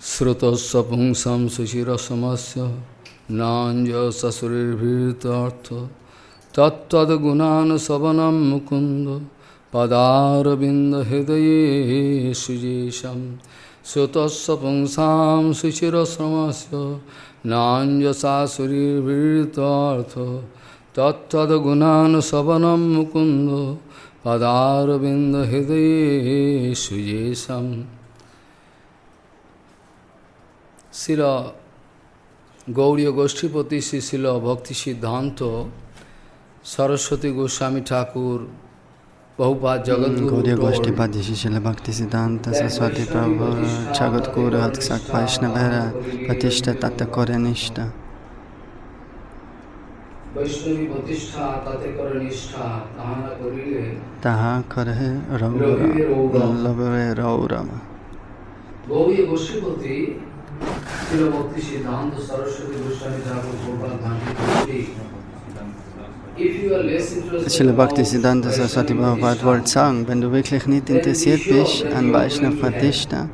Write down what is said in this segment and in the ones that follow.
Srutasya pungsam sushirasamasya Nanja sasurirvirtartha Tattad gunana savanam mukunda Padaravinda hidaye sujesham Srutasya pungsam sushirasamasya Nanja sasurirvirtartha Tattad gunana savanam mukunda Padaravinda hidaye sujesham. Srila Gauriya Goshtipati Srila Bhakti Siddhanta Saraswati Goswami Thakur Prabhupada Jagadguru Gauriya Goshtipati Srila Bhakti Siddhanta Saraswati Prabhupada Jagadguru hat gesagt, Vaishnavara Pratishtha Tata Koranishta. Vaishnavi Pratishtha Tate Koranishta Tahana Korile Taha Kare Lavare Raurama. Gauriya Goshtipati Srila Bhakti Siddhanta Saraswati Goswami Thakur Prabhupada Srila Bhakti Siddhanta Saraswati Prabhupada wollte sagen, wenn du wirklich nicht interessiert bist an Vaishnava Pratishtha,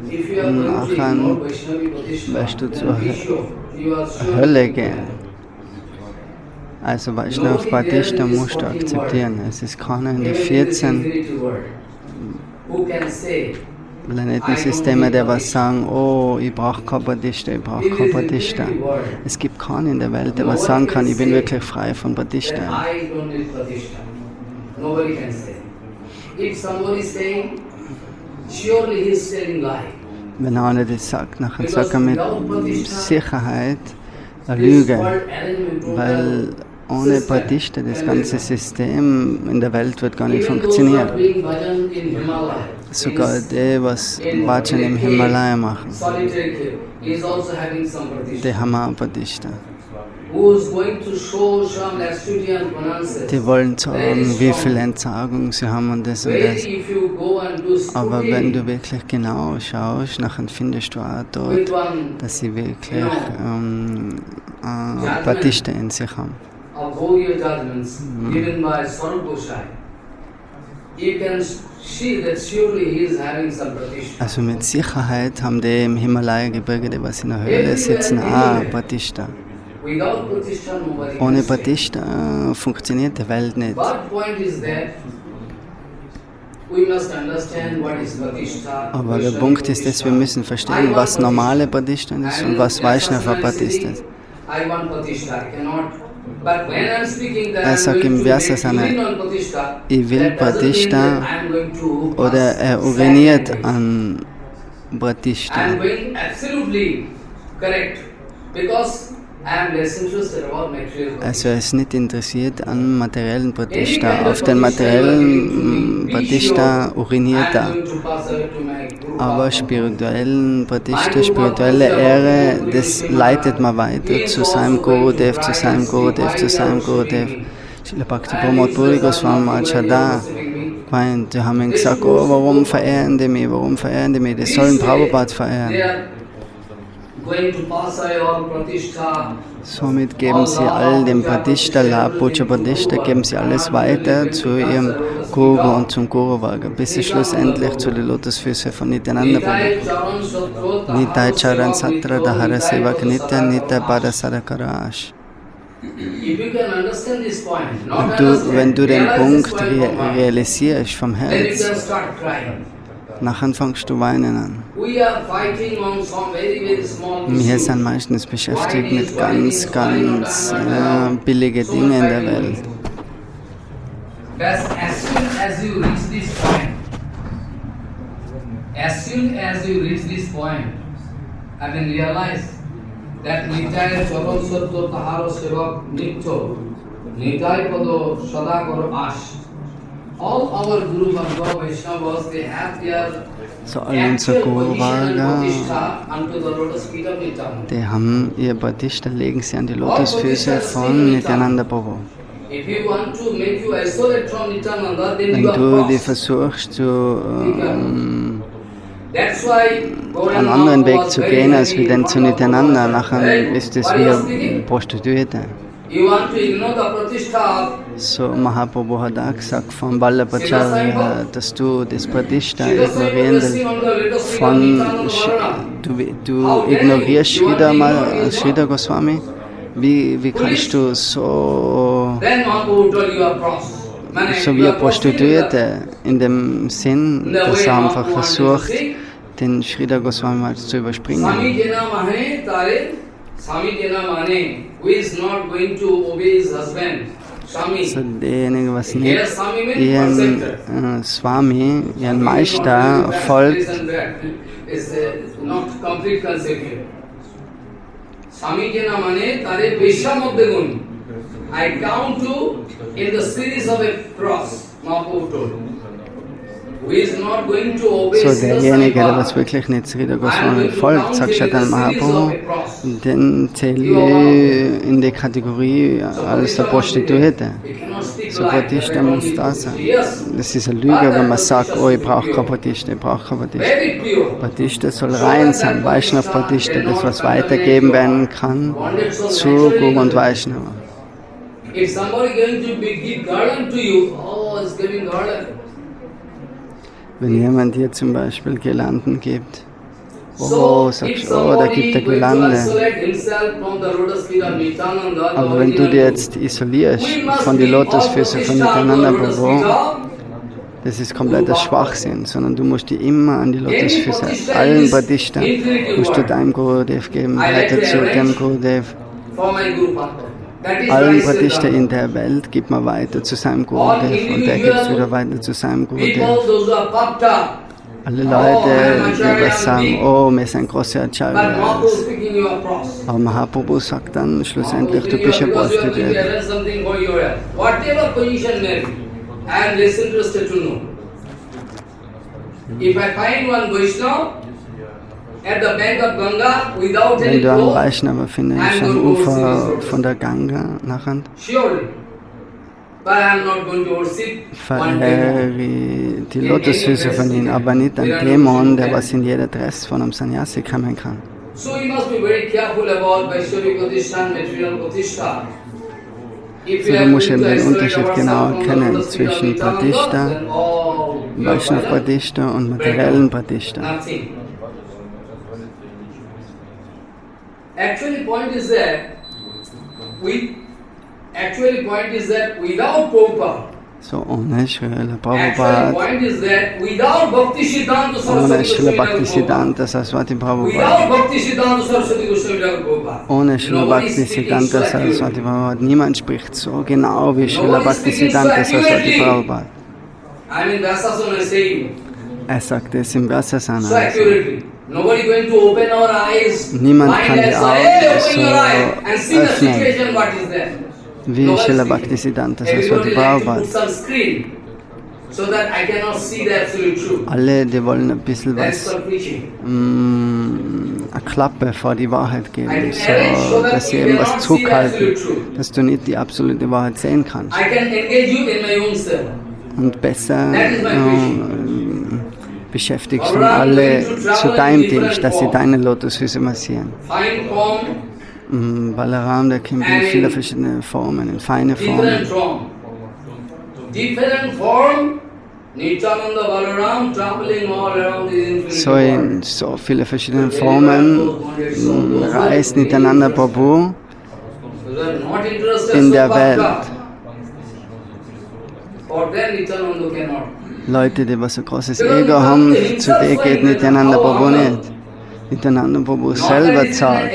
nachher wirst du zur Hölle gehen. Also Vaishnava Pratishtha musst du akzeptieren. Es ist keiner in den 14 Planetensysteme, der was sagen, oh, ich brauche kein Pratishtha, ich brauche kein Pratishtha. Es gibt keinen in der Welt, der was sagen kann, ich bin wirklich frei von Pratishtha. Wenn einer das sagt, nachher sagt er mit Sicherheit eine Lüge, weil ohne Pratishtha das ganze System in der Welt wird gar nicht funktionieren. Sogar die, was Bhajan im Himalaya machen, die haben auch Pratishtha. Die wollen sagen, wie viel Entsagung sie haben und das und das. Aber wenn du wirklich genau schaust, dann findest du auch dort, dass sie wirklich Pratishtha in sich haben. Also mit Sicherheit haben die im Himalaya-Gebirge, die was in der Höhle sitzen, auch Pratishtha. Ohne Pratishtha funktioniert die Welt nicht. Aber der Punkt ist, dass wir müssen verstehen, was normale Pratishtha ist und was Vaishnava Pratishtha ist. Er sagt im Vyasasana, ich will Pratishtha oder er uriniert an Pratishtha. Also er ist nicht interessiert an materiellen Pratishtha. Auf den materiellen Pratishtha uriniert er. Aber spirituellen Pratishtha, spirituelle Ehre, das leitet man weiter zu seinem Gurudev, zu seinem Gurudev, zu seinem Gurudev. Srila Bhakti Pramod Puri Goswami Maharaj meint, die haben ihm gesagt, oh, warum verehren die mich, warum verehren die mich, die sollen Prabhupada verehren. Somit geben sie all dem Pratishtha, Labh, Puja Pratishtha, geben sie alles weiter zu ihrem Guru und zum Guru Varga, bis sie schlussendlich zu den Lotusfüßen von Nityananda Prabhu. Nitai Charan Satra Dahara Sevak Nitya Nitai Pada Sarakara Ash. Wenn du den Punkt realisierst vom Herz, nachher fängst du weinen an. Wir sind meistens beschäftigt mit ganz billigen Dingen in der Welt. As soon as you reach this point, I can realize that Nitai Charan Satya Tahara Sevak Nitya Nitai Pado Sadakaro Ash. All our Guru Bhagavad Vaishnavas, they have their So all unser Guru Varga, die haben ihr Pratishtha, legen sie an die Lotusfüße von Nityananda Prabhu. Wenn du die versuchst, einen anderen Weg zu gehen, als wie den zu Nityananda, nachher ist es wie eine Prostituierte. So Mahaprabhu hat auch gesagt von Vallabhacharya, dass du das Pradishta ignorieren du ignorierst Sridhar Goswami. Wie kannst du so wie eine Prostituierte in dem Sinn, dass er einfach versucht, den Sridhar Goswami mal zu überspringen? So derjenige, was nicht ihren Swami, ihren Meister folgt, I count you in the series of a cross, Mahaprabhu told. Who is not going to obey so derjenige, der was wirklich nicht Sridhar Goswami folgt, sagt Chaitanya Mahaprabhu, den zähle ich in die Kategorie als der Prostituierte. So Pradishta muss da sein. Das ist eine Lüge, wenn man sagt, oh, ich brauche kein Pradishta, ich brauche kein Pradishta. Pradishta soll rein sein, Vaishnava Pradishta, das was weitergeben werden kann zu Guru und Vaishnava. If somebody going to give garland to you, oh, it's giving garland. Wenn jemand dir zum Beispiel Girlanden gibt, oh, sagst du, oh, da gibt er Girlande. Aber wenn du dir jetzt isolierst von den Lotusfüßen von Nityananda Prabhu, das ist kompletter Schwachsinn, sondern du musst dir immer an die Lotusfüße, allen Pradishta, musst du deinem Gurudev geben, weiter zu dem Gurudev. Allen Pradishta in der Welt gibt man weiter zu seinem Gurudev und der gibt es wieder weiter zu seinem Gurudev. Alle Leute, die was sagen, oh, wir sind große Acharyas. Aber Mahaprabhu sagt dann schlussendlich, du bist ein Prostituiert. Wenn du einen Vaishnava findest am Ufer von der Ganga nachher, verehre die Lotusfüße von ihm, aber nicht ein Dämon, der was in jeder Dress von einem Sannyasi kommen kann. So du musst eben den Unterschied genau erkennen zwischen Pradishta, Vaishnava Pradishta und materiellen Pradishta. Actually, point is that without Prabhupada. So ohne Srila Prabhupada, ohne Srila Bhaktisiddhanta Saraswati Prabhupada, ohne Srila Bhaktisiddhanta Saraswati Prabhupada, niemand spricht so genau wie Srila Bhaktisiddhanta Saraswati Prabhupada. Er sagt es im Vyasasana. Niemand kann die Augen so öffnen wie Srila Bhaktisiddhanta Saraswati Prabhupada. Alle, die wollen ein bisschen was, eine Klappe vor die Wahrheit geben, so dass sie eben was zurückhalten, dass du nicht die absolute Wahrheit sehen kannst. Und besser beschäftigst du alle zu deinem Dienst, dass sie deine Lotusfüße massieren. Balaram, der kommt in viele verschiedene Formen, in feine Formen. So in so viele verschiedene Formen reist Nityananda Prabhu in der Welt. Leute, die was ein großes Ego haben, zu denen geht Nityananda Prabhu nicht. Nityananda Prabhu selber zahlt.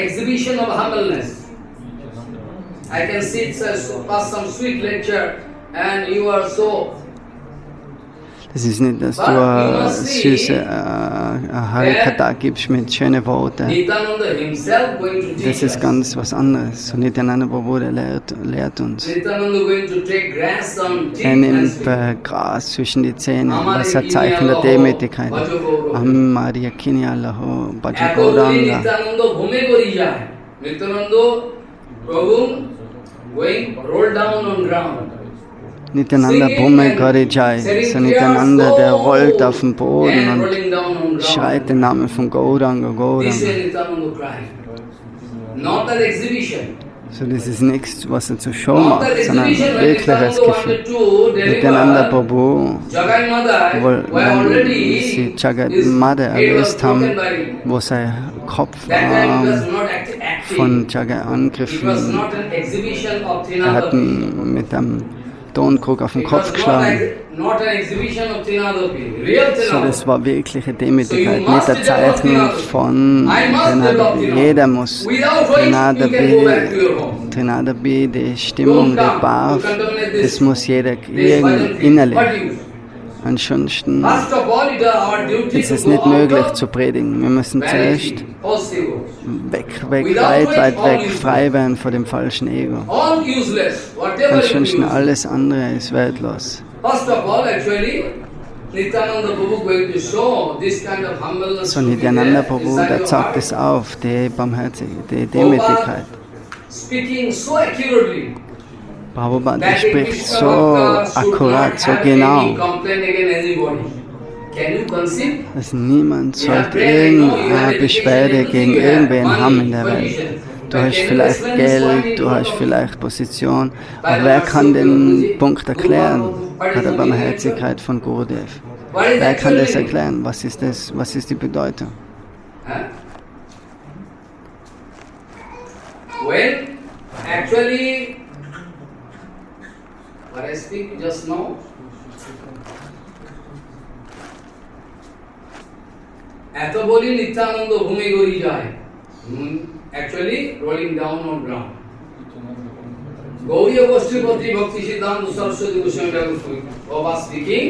Es ist nicht, dass du eine süße Harikatha gibst mit schönen Worten. Das ist ganz was anderes. So Nityananda Prabhu, der lehrt uns. Er nimmt Gras zwischen die Zähne, was ein Zeichen der Demütigkeit. Am Maria Kini Allahu Bhaja Gauranga. Nityananda Bhume Gari Jai. So Nityananda, der rollt auf den Boden und schreit den Namen von Gauranga, Gauranga. So, das ist nichts, was er zur Show Not the macht, sondern exhibition when wirkliches Nityananda Gefühl. wanted to Nityananda deliver Prabhu, Jagai Madai, wenn were already sie Jagat his Mada head was erlöst haben, broken by wo sein Kopf that time it was not acting. von Jagat It was angegriffen, not an exhibition of hat Trinadapi. ihn mit einem Tonkrug auf den It Kopf was geschlagen. not an exhibition of Trinadapi. Real So, Trinadapi. das war wirkliche Demütigkeit, nicht ein Zeichen von Trinadapi. Jeder muss Without which you can go back to your home. Trinadapi, die Stimmung, der Bhav, das muss jeder This bhajan innerlich. what use? Ansonsten First of all, it is our duty ist to es go nicht out möglich of zu predigen. Wir müssen vanity, zuerst false egos. weit weg, frei werden von dem falschen Ego. All useless, whatever you Ansonsten use. alles andere ist wertlos. First of all, actually, Nityananda Prabhu going to show this kind of humbleness. So to be Nityananda there Prabhu, inside der your zeigt heart. es auf, die Barmherzigkeit, die Demütigkeit. Speaking so accurately. Prabhupada That spricht Krishna so Bhakta should akkurat, not so have genau, any complaint against anybody. Can you conceive? dass niemand sollte irgendeine Beschwerde gegen irgendwen haben in der Welt. Du hast vielleicht Geld, du hast vielleicht Position, aber wer kann den Punkt erklären bei der Barmherzigkeit von Gurudev? Wer kann das erklären? Was ist das? Was ist die Bedeutung? Huh? When actually, what I speak just now, এত বলি নিত্যানন্দ ভূমি গড়ি যায় actually rolling down on ground. গৌরীয় গোষ্ঠীপতি ভক্তি সিদ্ধান্ত সরস্বতী গোস্বামী Thakur was speaking.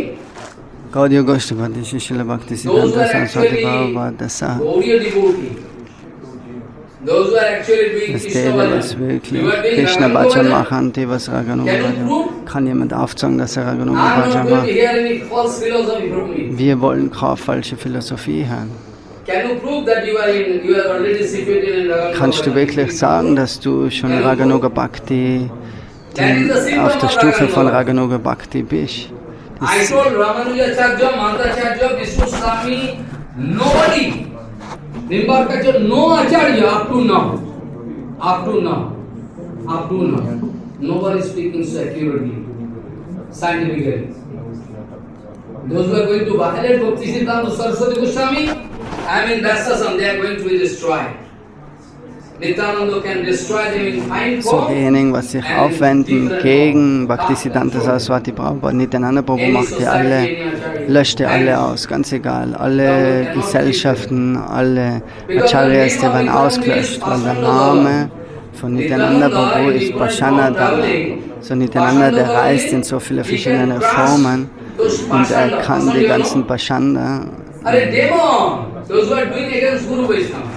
Gaudiya Goshtipati Srila Bhakti Those who Siddhanta are Saraswati actually Prabhupada sagt, Gauriya devotee, those who are actually doing dass Krishna die, was Bhajan, wirklich you are doing Krishna Raganuga Bhajan Bhajan. machen, die was Raganuga Can you Bhajan. prove? Kann jemand aufzeigen, dass er Raganuga I'm not Bhajan going to macht? hear any false philosophy from me. Wir wollen keine falsche Philosophie hören. Can you prove that you are already situated in Raganuga Kannst du Bhajan? wirklich sagen, dass du schon Raganuga Bhakti auf der Stufe von Raganuga Bhakti bist? I told Ramanujacharya, Madhacharya, Vishnu Swami, nobody, Nimbarkacharya, no Acharya up to now. Nobody is speaking so accurately, scientifically. Those who are going to violate Bhakti Siddhanta Saraswati Goswami, I mean Vyasasam, they are going to be destroyed. Nityananda can destroy them in fine So form. diejenigen, was sich and aufwenden different gegen form. Bhaktisiddhanta Saraswati Prabhupada, Nityananda Prabhu Any macht die society, alle, any Acharya. löscht die alle aus, ganz egal. Alle Gesellschaften, alle Acharyas, die werden ausgelöscht, weil der Name von Nityananda Prabhu ist Pashanada. So Nityananda, der reist in so viele verschiedene Formen und er kann die ganzen Pashanda, Are demon, those who are doing against Guru Vaishnava.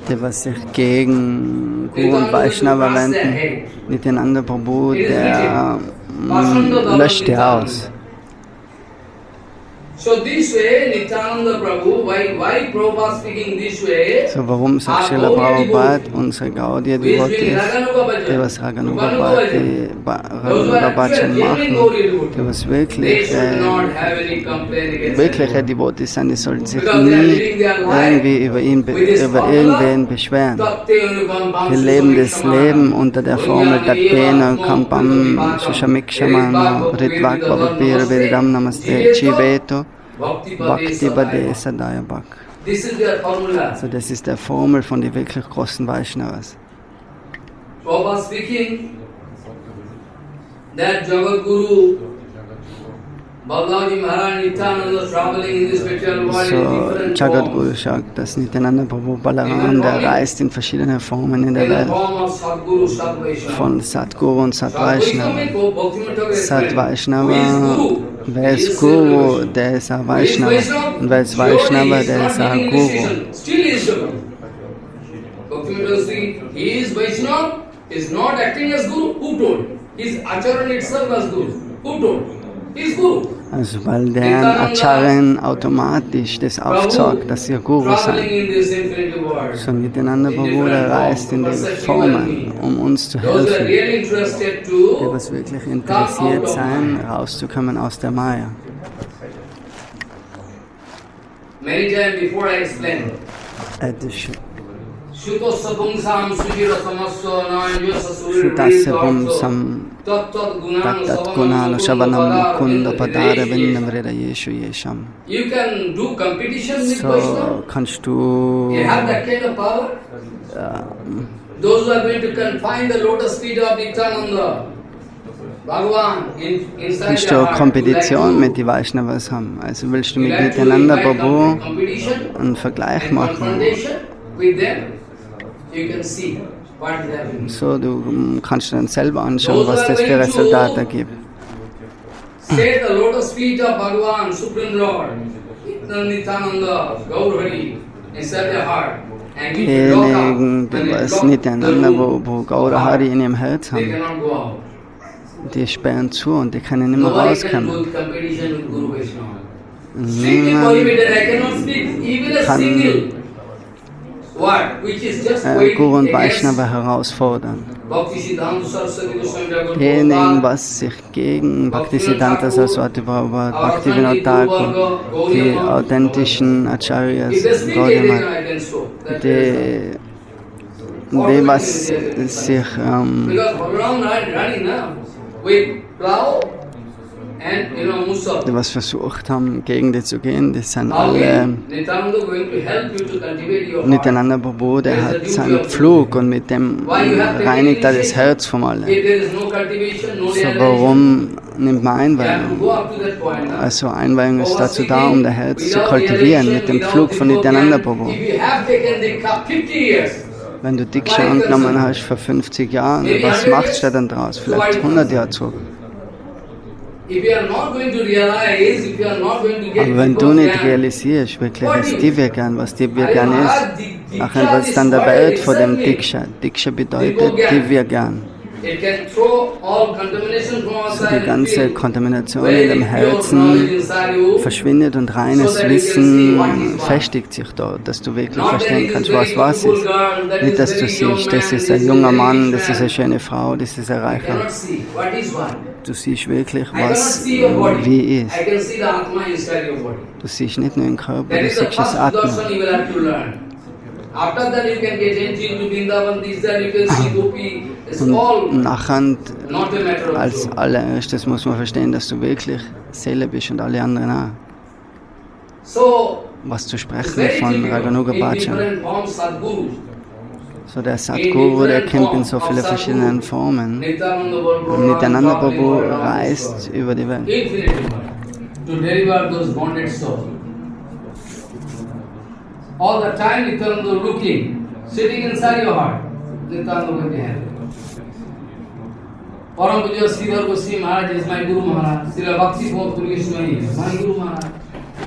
die was sich gegen Guru und Vaishnava wenden, Nityananda Prabhu, der löscht die aus. So this way, Nityananda Prabhu, why Prabhupada speaking this way? So warum sagt Srila Prabhupada, unsere Gaudiya Devotees, die was Raganuga Bhajan machen, die was wirkliche Devotees sind, die sollten sich nie irgendwie über irgendwen beschweren. Wir leben das Leben unter der Formel Tatena Kampam Shushamikshama Ritvak Bhavapir Vedam Namaste Chiveto Bhakti Bade Sadaya Bhak. This is their formula. So das ist der Formel von den wirklich großen Vaishnavas. Prabhupada speaking that Jagat Guru Balaji Maharaj Nityananda traveling in this material world in So different Jagat forms. Guru sagt, dass Nityananda Prabhu Balaram, der reist in verschiedenen Formen in der In the Welt, form of Sadguru, Sadvaishnava. von Sadguru und Sadvaishnava. Sadvaishnava, wer ist Guru, der ist ein Vaishnava. Und wer ist Vaishnava, der ist ein Guru. Still is Jagat. Bhaktivinoda, he is Vaishnava, is not acting as Guru. Who told? His Acharan itself as Guru. Who told? He is Guru. Also weil der Acharyan automatisch das aufzeigt, dass sie Guru Traveling sind. in this infinity world. So Nityananda Prabhu, der reist in die Formen, um uns zu Those who are helfen, really interested die to was wirklich interessiert sein, rauszukommen aus der Maya. many times before I explained, Shutasya Sam Tattat Gunalo Shavanam Kunda Padara Vindamreda Yeshu Yesham. You can do competition with So Vaishnava. kannst You have that kind of power. Those who are going to confine the lotus feet of Nityananda, Bhagavan, inside kannst their du heart, Kompetition mit den Vaishnavas haben. Also willst du mit Nityananda Prabhu competition einen Vergleich and machen. confrontation with them, you can see what is happening. So, du kannst dann selber anschauen, was das für Resultate gibt. Say the lotus feet of Bhagavan, Supreme Lord, Nityananda, Gaurhari, inside their heart. And if you lock Diejenigen, up, die when was you lock Nityananda, the room, wo Gaura Hari in ihrem Herz they haben, cannot go out. die sperren zu und die können nicht mehr Nobody can rauskommen. do competition with Guru Vaishnava. Strictly prohibited, I cannot speak even a single word which is just going Guru und against Vaishnava herausfordern. Bhaktisiddhanta Saraswati Goswami Thakur Diejenigen, Prabhupada, was sich gegen Bhaktisiddhanta Saraswati Prabhupada, Bhaktivinoda Thakur, die authentischen Acharyas, if they speak Gaudiya anything, Math, I can show. That die was sich because Bhagavan running now with plow and Musab. die was versucht haben, gegen die zu gehen, das sind How alle is Nityananda going to help you to cultivate your heart? Nityananda Prabhu, der hat seinen Pflug und mit dem reinigt er das Herz von If allen. there is no cultivation, no So, realization, warum nimmt man you have to Einweihung? go up to that point. Also Einweihung ist dazu da, um das Herz zu kultivieren mit dem Pflug von Nityananda Prabhu. If you have taken the cup 50 years, Wenn du Diksha angenommen hast vor 50 Jahren, was machst du dann draus? Vielleicht 100 Jahre zurück. if you are not going to realize, if you are not going to get Aber wenn du deeper nicht jnana, realisierst, wirklich, was dir wir gern, was dir wir gern ist, nachher wird es dann der Welt vor dem Diksha. Diksha bedeutet, dir wir gern. it can throw all contamination from So outside die ganze and feel Kontamination very in dem pure Herzen knowledge inside you. verschwindet und reines Wissen festigt sich dort, dass du wirklich verstehen kannst, was ist. Nicht, dass du siehst, das ist ein junger Mann, das ist eine schöne Frau, das ist ein I Reicher. cannot see what is what. Du siehst wirklich, I cannot was see your body. wie ist. I can see the Atma inside your body. Du siehst nicht nur den Körper, That du is the siehst das first Atmen. darshan you will have to learn. After that you can get entry into Vrindavan, this that you can see Gopi. It's all Und nachher, not a matter of als truth. allererstes muss man verstehen, dass du wirklich Seele bist und alle anderen auch. So, Was zu it's sprechen very von difficult Raganuga in Bhajan. different forms Sadgurus. So der Sadguru, der kommt in so viele verschiedenen Formen. Und Nityananda Prabhu reist über die Welt. Infinitely to deliver those bonded souls. All the time Nityananda looking, sitting inside your heart. Nityananda will be happy. Param Puja Sridhar Goswami Maharaj is my Guru Maharaj. Srila Bhakti Pramod Puri Goswami is my Guru Maharaj.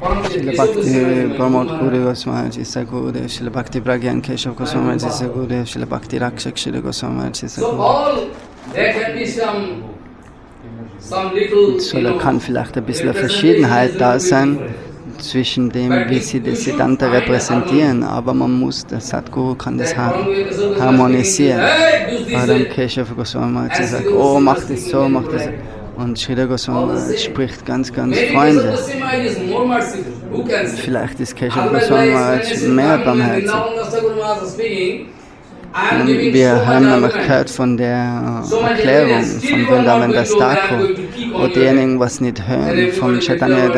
Param Puja Srila Keshav Goswami Bhakti is my Pramod Guru Puri Maharaj. Goswami is a Guru, Srila Bhakti Pragyan Keshav Goswami is a Guru, Srila Bhakti Rakshak Srila Goswami is a So Guru. all there can be some little, So da kann vielleicht ein bisschen eine Verschiedenheit da sein zwischen dem, wie sie das Siddhanta repräsentieren, aber man muss, der Sadguru kann das harmonisieren. Adam Keshav Goswami Maharaj sagt, oh, mach das so, mach das so. Und Srila Goswami Maharaj spricht ganz, ganz freundlich. Vielleicht ist Keshav Goswami Maharaj mehr barmherzig. Wir haben nämlich gehört von der Erklärung von Vrindavan Das Thakur, wo diejenigen, was nicht hören, vom Chaitanya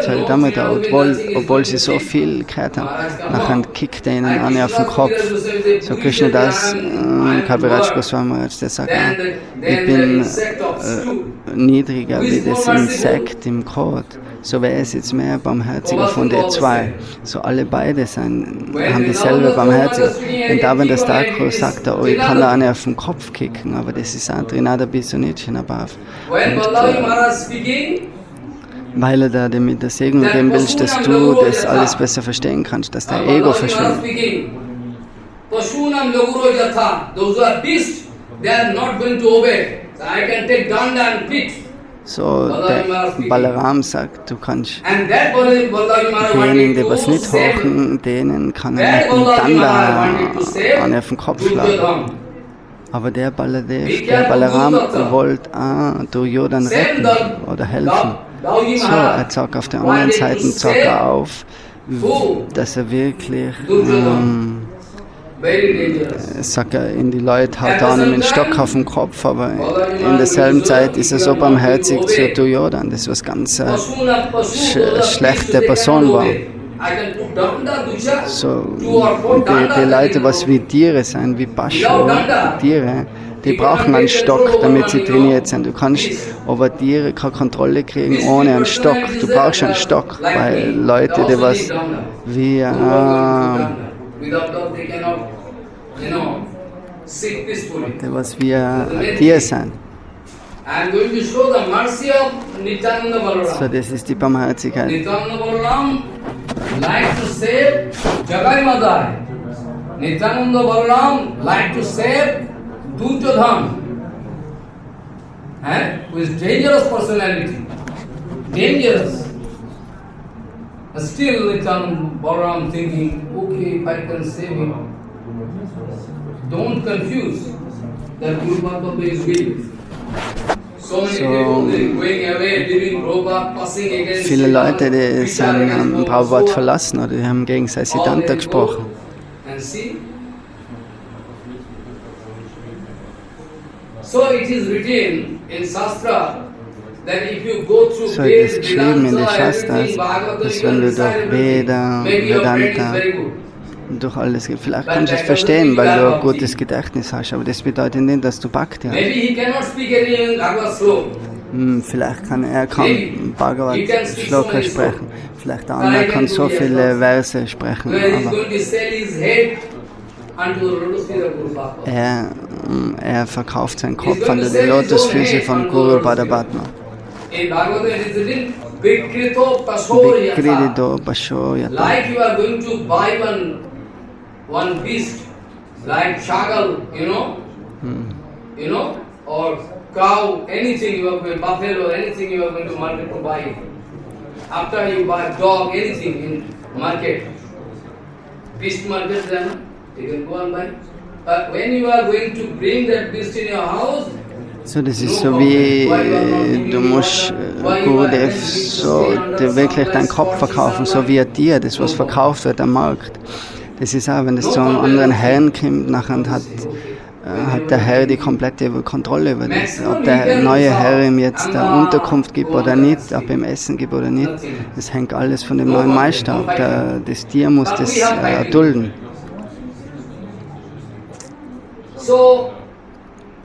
Charitamrita, obwohl sie so viel gehört haben, nachher kickt er ihnen an auf den Kopf. So Krishna Das, Kaviraj Goswami Maharaj, der sagt, ich bin niedriger wie das Insekt im Kot. So wäre es jetzt mehr barmherziger von den zwei. So alle beide haben dieselbe Barmherzigkeit. Und da, wenn das Thakur sagt, oh, ich kann da eine auf den Kopf kicken, aber das ist ein Trinada Bisonitchen Abhav. Weil er da dir mit der Segnung geben willst, dass du das alles besser verstehen kannst, dass dein Ego verschwindet. Pashunam laguro yatha. Those who are beasts, they are not going to obey. So I can take danda and pit. So, der Balaram sagt, du kannst And that Balaram diejenigen, die was nicht hochen, denen kann er mit dem Danda auf den Kopf schlagen. Aber der Balaram wollte Duryodhan retten oder helfen. So, er zeigt auf der anderen Seite auf, dass er wirklich Sagt in die Leute, haut da einem einen Stock auf den Kopf, aber in derselben Zeit ist er so barmherzig zu Duryodhana, das was ganz schlechte Person war. So, die Leute, was wie Tiere sind, wie Paschu, Tiere, die brauchen einen Stock, damit sie trainiert sind. Du kannst aber Tiere keine Kontrolle kriegen ohne einen Stock. Du brauchst einen Stock, weil Leute, die was wie ein Tier sind. So, das ist die Barmherzigkeit. Nityananda Balaram like to save Duryodhana, who is dangerous personality, dangerous. And still Nityananda Balaram thinking, okay, if I can save him. Don't confuse that Guru Bhagavad is weak. Viele Leute, die sind Prabhupada verlassen oder die haben gegen sein Siddhanta gesprochen. So it is written in Shastra that if you go through so es ist geschrieben in den Shastras, dass wenn du durch Veda, Vedanta, durch alles, vielleicht kannst du es verstehen, weil du ein gutes Gedächtnis hast, aber das bedeutet nicht, dass du Bhakti hast. Vielleicht kann er kaum Bhagavad-Shloka sprechen, vielleicht der andere kann so viele Verse sprechen, aber er verkauft seinen Kopf an die Lotusfüße von Guru Bhadabhatma. Vikrito Pasho Yata. Like you are going to buy one beast, like shagal, or cow, anything you are going, buffalo, anything you are going to market to buy. After you buy dog, anything in market, beast market, then you can go and buy. But when you are going to bring that beast in your house, so, das ist so wie, du musst Gurudev so wirklich deinen Kopf verkaufen, so wie ein Tier, das was verkauft wird am Markt. Das ist auch, wenn das zu einem anderen Herrn kommt, nachher hat der Herr die komplette Kontrolle über das. Ob der neue Herr ihm jetzt eine Unterkunft gibt oder nicht, ob ihm Essen gibt oder nicht, das hängt alles von dem neuen Meister ab. Das Tier muss das dulden. So,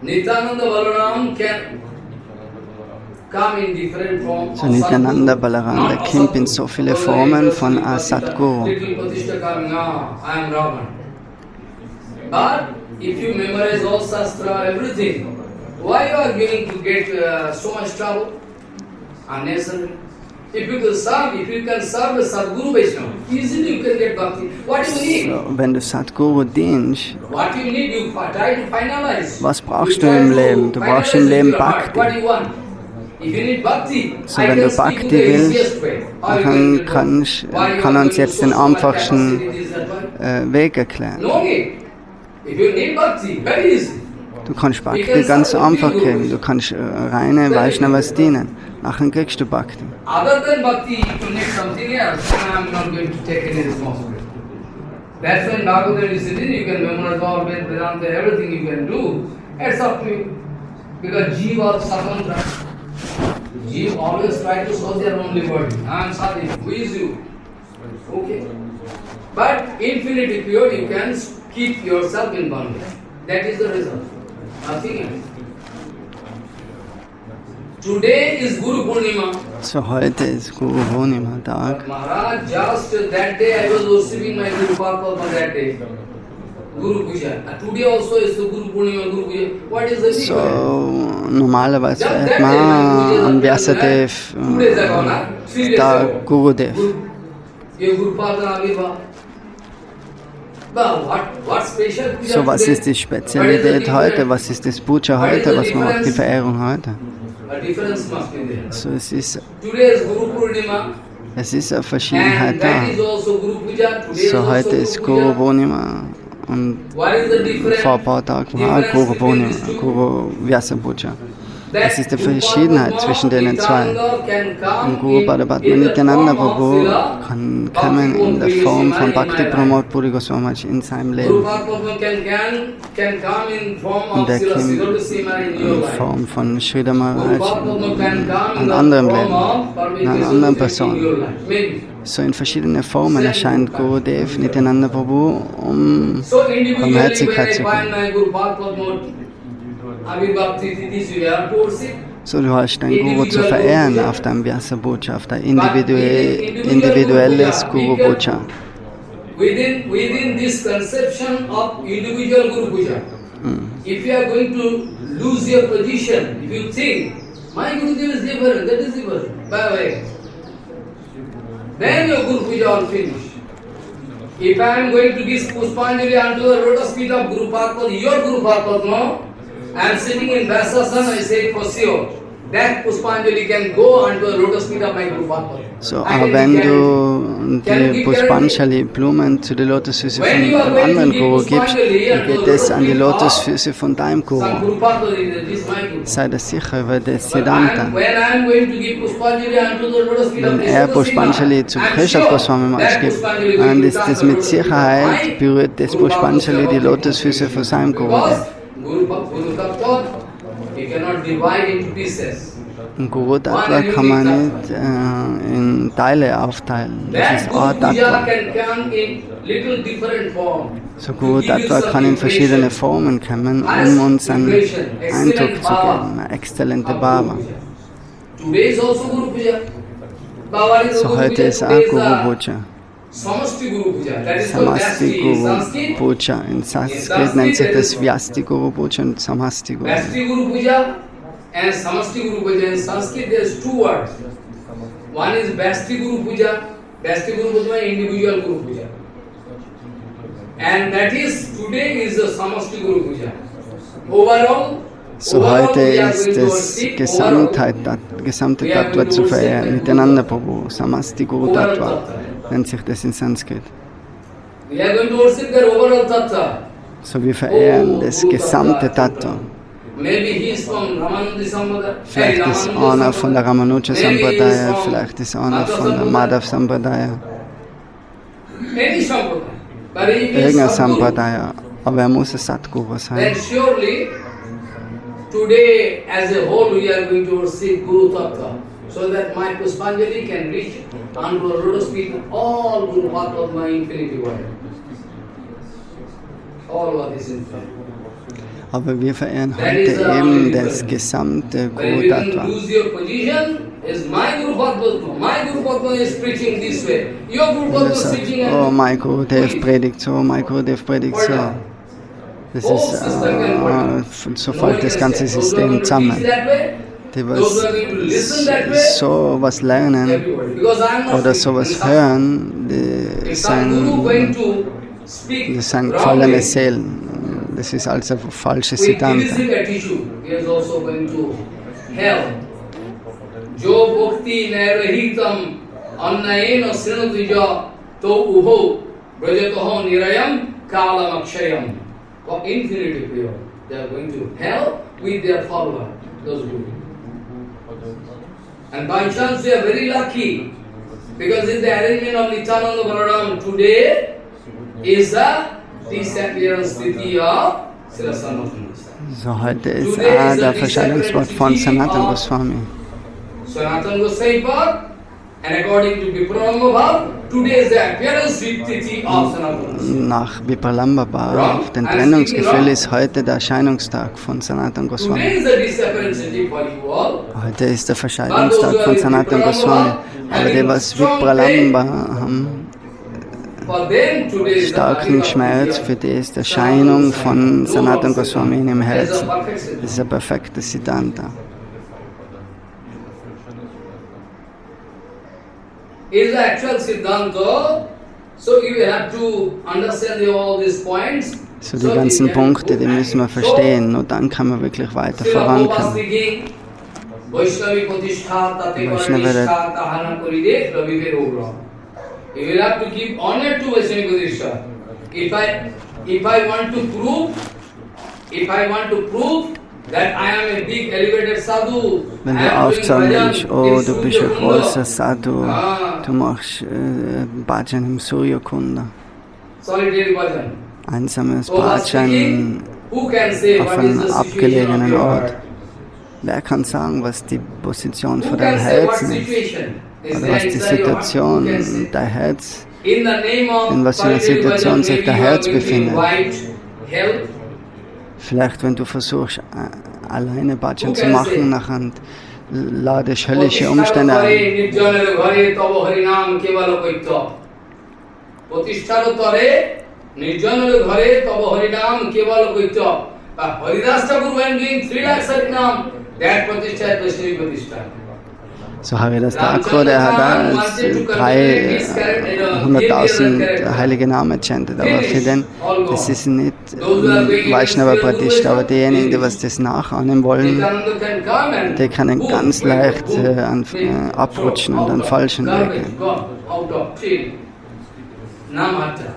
Nityananda Balaram can come in different forms. So Nityananda Balaram, der kommt in so viele Formen von Sadguru. But if you memorize all Shastra, everything, why you are going to get so much trouble? Unnecessary. If you can serve the Sadguru Vaishnava, easily you can get bhakti. What do you need? So, wenn du Sadguru dienst, what you need, you try to finalize. Was brauchst du im Leben? Du brauchst im Leben Bhakti. What you want? If you need bhakti, so, wenn du Bhakti willst, dann kann uns jetzt den einfachsten Weg erklären. No need. If you need bhakti, very easy. Du kannst Bhakti ganz einfach kriegen. Du kannst reine Vaishnavas dienen. Nachher kriegst du Bhakti. Other than bhakti, if you need something else, I am not going to take any responsibility. That's when Bhagavad is sitting, you can memorize all Vedanta, everything you can do. It's up to you. Because Jiva is Satantra. Jiva always try to solve their own liberty. I am Sati, who is you? Okay. But infinity pure, you can keep yourself in bondage. That is the result. Nothing else. Today is Guru Purnima. So heute ist Guru Purnima Tag. Maharaj, just that day I was worshiping my Guru Papa that day. Guru Puja. And today also is the Guru Purnima, Guru Puja. What is the difference? So normalerweise feiert man am Vyasadev Tag Gurudev. So, was ist die Spezialität heute? Was ist das Puja heute? Was macht die Verehrung heute? So, es ist eine Verschiedenheit da. So, heute ist Guru Purnima und vor ein paar Tagen war Guru Purnima, Guru Vyasa Puja. Das ist die Verschiedenheit zwischen den zwei. Guru Bhadabhatma Nityananda Prabhu kann kommen in der Form von Bhakti Pramod Puri Goswami Maharaj in seinem Leben. Und er kommt in Form von Sridhar Maharaj in anderem Leben, in einer anderen Person. So in verschiedenen Formen erscheint Gurudev Nityananda Prabhu, um Barmherzigkeit zu können. So, du hast deinen Guru zu verehren auf deinem Vyasa Puja, auf dein individuelles Guru Puja. Within this conception of individual Guru Puja, if you are going to lose your position, if you think, my Gurudev is different, that is different, by the way, then your Guru Puja will finish. If I am going to give Pushpanjali unto the lotus feet of Guru Padma, your Guru Padma, I am sitting in Vyasasana, I say for sure, that Pushpanjali can go unto the lotus feet of my Guru Padma. So, aber wenn du die Pushpanjali Blumen zu den Lotusfüßen von einem anderen Guru gibst, dann geht es an die Lotusfüße von deinem Guru. Sei das sicher über das Siddhanta. Wenn er Pushpanjali zu Keshav Goswami Maharaj gibt, dann ist das mit Sicherheit berührt das Pushpanjali die Lotusfüße von seinem Guru. Und Guru Tattva kann man nicht in Teile aufteilen. Das ist A-Tattva. So Guru Tattva kann in verschiedene Formen kommen, um uns einen Eindruck zu geben, eine exzellente Bhava. So heute ist auch Guru Puja. Samasti Guru Puja. In Sanskrit nennt sich das Vyasti Guru Puja und Samasti Guru. And Samasti Guru Puja. In Sanskrit there is two words. One is Vyasti Guru Puja. Vyasti Guru Puja is individual Guru Puja. And that is, today is the Samasti Guru Puja. Overall, so heute ist das gesamte Tattva zu verehren, Nityananda Prabhu, Samasti Guru Tattva, nennt sich das in Sanskrit. So wir verehren das gesamte Tattva. Vielleicht ist einer von der Ramanuja Sampradaya, vielleicht ist einer von der Madhav Sampradaya. Irgendein Sampradaya, aber er muss ein Satguru sein. Today, as a whole, we are going to worship Guru Tattva, so that my Pushpanjali can reach unto the lotus feet of all Guru Tattva of my infinity world. All what is infinite. Aber wir verehren heute eben das gesamte Guru Tattva. Oh, mein Gurudev predigt so, mein Gurudev predigt so. Das ist, so fällt das ganze System zusammen. Die was so was lernen oder sowas hören, das sind gefallene Seelen. Das ist also falsches Siddhanta. For infinity period, they are going to hell with their follower, those gurus. And by chance they are very lucky, because in the arrangement of Nityananda Balaram today is the disappearance Tithi of Srila Sanatana Goswami. So heute ist der Verscheinungswort von Sanatana Goswami. Sanatana Goswami Pad, and according to Vipralamba Bhav, today is the appearance Tithi of Sanatana Goswami. Nach Vipralamba Bhav, den Trennungsgefühl, ist heute der Erscheinungstag von Sanatana Goswami. Heute ist der Verscheinungstag von Sanatana Goswami. Aber die, was Vipralamba haben, starken Schmerz, für die ist die Erscheinung von Sanatana Goswami in ihrem Herzen. Das ist ein perfektes Siddhanta. Is the actual Siddhanta, so you have to understand all these points. So die ganzen Punkte, die müssen wir verstehen, nur dann kann man wirklich weiter vorankommen. You will have to give honor to Vaishnavi Pratishtha. If I want to prove that I am a big elevated sadhu. Wenn I du am doing aufsammelst, bhajan oh, in du bist ein Suryakunda. großer Sadhu, du machst Bhajan im Suryakunda, Solitary bhajan. einsames So was Bhajan speaking, who can say auf what is einem the situation of abgelegenen your Ort. heart? Wer kann sagen, was die Position Who von can deinem say what Herzen ist? situation is Oder there was die inside your heart? Situation, Who can say? dein Herz, In the name of in was für einer solitary Situation bhajan, sich maybe dein you are Herz going to befindet. invite help. Vielleicht, wenn du versuchst, alleine Bhajan Who zu can say? machen, nachher ladest höllische Umstände Pratishtharu ein. tare nirjanare ghare tava harinam kevala kaitya. Pratishtharu tare nirjanare ghare tava harinam kevala kaitya. Haridas Thakur when doing 3 lakhs harinam, that pratishtha is Vaishnavi pratishtha. So Haridas Thakur, der hat da 300.000 heilige Namen chantet, aber für den, das ist nicht Vaishnava Pratishtha, aber diejenigen, die was das nachahmen wollen, Nityananda can come and die können boom, ganz boom, leicht boom, abrutschen und an falschen garbage, Wege. gone out of tree. Namata.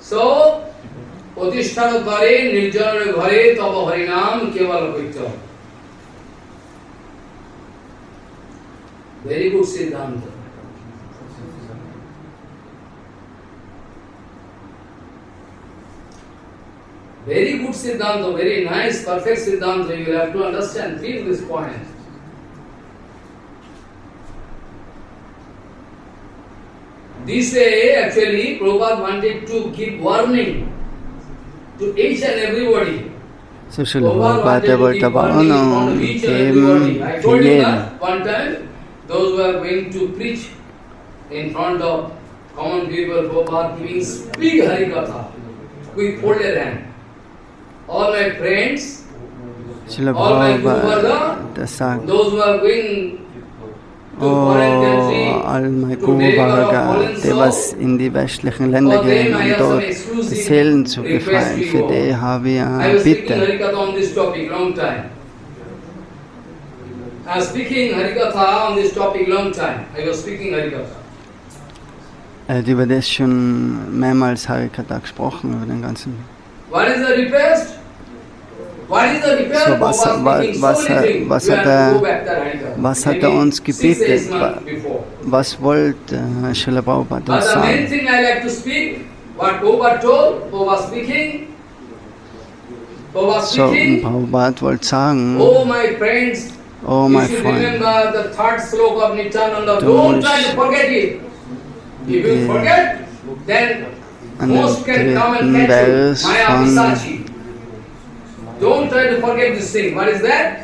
So, Pratishtharu tare nirjanare ghare tava harinam kevala kaitya. Very good Siddhanta. Very good Siddhanta, very nice, perfect Siddhanta. You will have to understand, feel this point. This way, actually, Prabhupada wanted to give warning to each and everybody. So Srila Prabhupada, der wollte aber auch noch geben für jeden. One time, those who are going to preach in front of common people, Prabhupada giving big Harikatha with folded hand. All my friends, Srila all my Prabhupada, der Guru sagt, those who are going to oh, foreign country, all my to deliver Guru-Varga, fallen die was souls, in die westlichen Länder for them gehen, I um have dort some die exclusive Seelen zu request befreien. to Für you. die habe ich I eine was speaking Bitte. Harikatha on this topic long time. I was speaking Harikatha on this topic long time. I was speaking Harikatha. Er hat über das schon mehrmals Harikatha gesprochen, über den ganzen. What is the request? What is the request? So, was hat er uns gebeten? Was wollte Srila Prabhupada uns But the main sagen? thing I like to speak, what Prabhupada told, Prabhupada speaking, So, Prabhupada wollte sagen, oh my friends, oh you my should friend, remember the third sloka of Nityananda. Du Don't musst try to forget it. If you forget, then an den most can come and dritten catch you. Vers Maya von Pisachi. Don't try to forget this thing. What is that?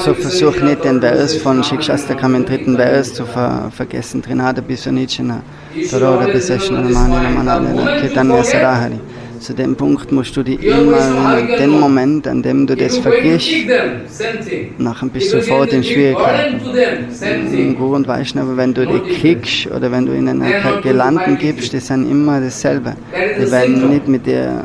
So versuch nicht den Vers von Shikshastakam im dritten Vers zu vergessen. Trinada Bisonichina, Tadora Biseshna Namani Namanadena, Ketanya Sarahari. Zu dem Punkt musst du dich immer in den Moment, an dem du das vergisst, nachher bist du sofort in Schwierigkeiten. Im Guru und Vaishnava, wenn du die kickst oder wenn du ihnen ein Gelanden gibst, die sind immer dasselbe. Die werden nicht mit dir,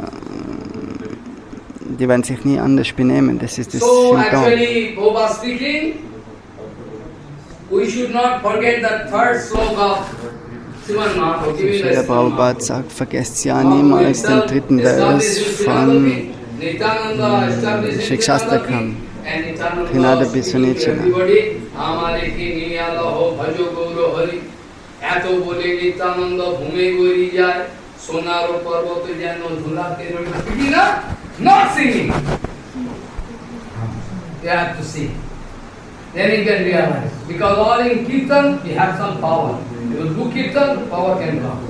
die werden sich nie anders benehmen. Das ist das So Symptom. actually, Prabhupada speaking, we should not forget the third sloka of Srimad Mahaprabhu. giving Der the Prabhupada sagt, vergesst ja niemals den dritten Vers von Shikshastakam. Trinada Bisonichana. এত বলে নিত্যানন্দ ভূমে গড়ি যায় সোনার পর্বত যেন ধুলাতে রইল না not singing you have to sing then you can realize because all in kirtan we have some power if you do kirtan power can come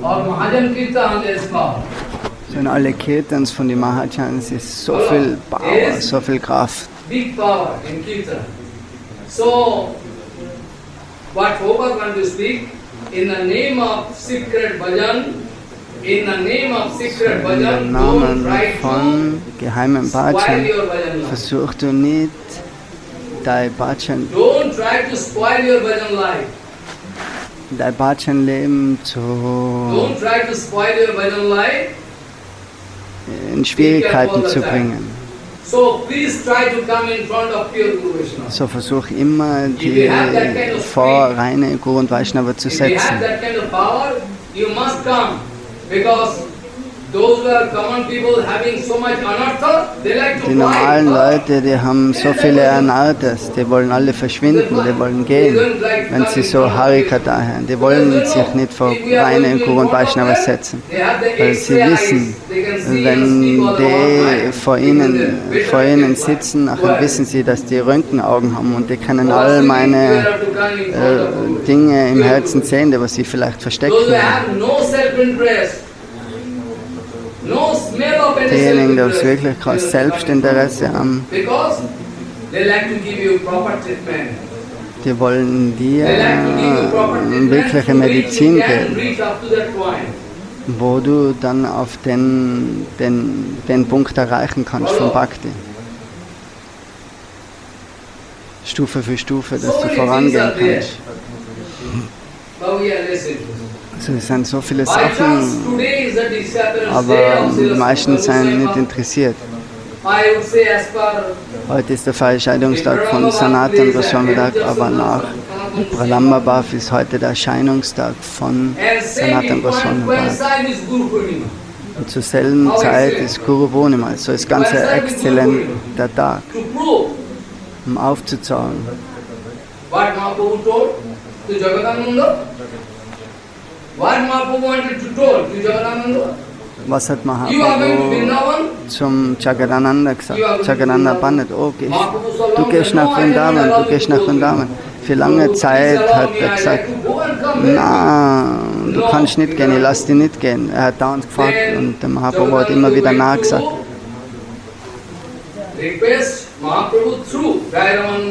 all Mahajan kirtan there is power. So in alle Kirtans von den Mahajans ist so viel Power, so viel Kraft. Big power in kirtan. So what Prabhupada want to speak in the name of secret bhajan, in the name of secret Im bhajan, don't Namen try von geheimem to spoil Bhajan your bhajan life. versuch du nicht, dein Don't try to spoil your Bhajan-Leben Don't try to spoil your bhajan life. in Schwierigkeiten zu bringen. So please try to come in front of pure Guru Vaishnava. So versuch immer, die vor reine Guru und Vaishnava zu If you have setzen. that kind of power, you must come because those who are common people having so much anartha, they like to Die fly. normalen Leute, die haben so viele Anarthas, die wollen alle verschwinden, die wollen gehen, wenn sie so Harikata hören. Die wollen sich nicht vor reine Guru und Vaishnava setzen, weil sie wissen, wenn die vor ihnen sitzen, nachher wissen sie, dass die Röntgenaugen haben und die können all meine Dinge im Herzen sehen, die was sie vielleicht verstecken. Those who have no self-interest, no smell of any Diejenigen, die self-interest, wirklich kein Selbstinteresse haben, because they like to give you proper treatment. die wollen dir They like to give you proper treatment wirkliche to which Medizin you can geben, reach up to that point. wo du dann auf den Punkt erreichen kannst von Bhakti. Stufe für Stufe, dass du vorangehen kannst. But we are less interested. Also es sind so viele By chance, Sachen, today is the disappearance day aber of die Srila meisten sind Goswami. nicht interessiert. I would say as per Heute ist der Verscheidungstag von Sanatan Goswami Tag, aber nach Pralambabhav ist heute der Erscheinungstag von and same Sanatan Goswami Tag. coincide is Guru Purnima. Und zur selben Zeit ist Guru Purnima, also ist ganz ein exzellenter Tag, To prove um aufzuzeigen, what Mahaprabhu told to Jagadananda, what Mahaprabhu wanted to told to Jagadananda. was hat You are going to Mahaprabhu Vrindavan, zum Jagadananda gesagt. Jagadananda Pandit, oh, Mahaprabhu so du long gehst that, nach no, I will not Vrindavan, allow du you gehst to nach go. Vrindavan. Für lange Zeit hat er gesagt, na, du kannst nicht gehen, ich lass dich nicht gehen. Er hat dauernd gefragt und der Mahaprabhu hat immer wieder Nein gesagt. Request Mahaprabhu through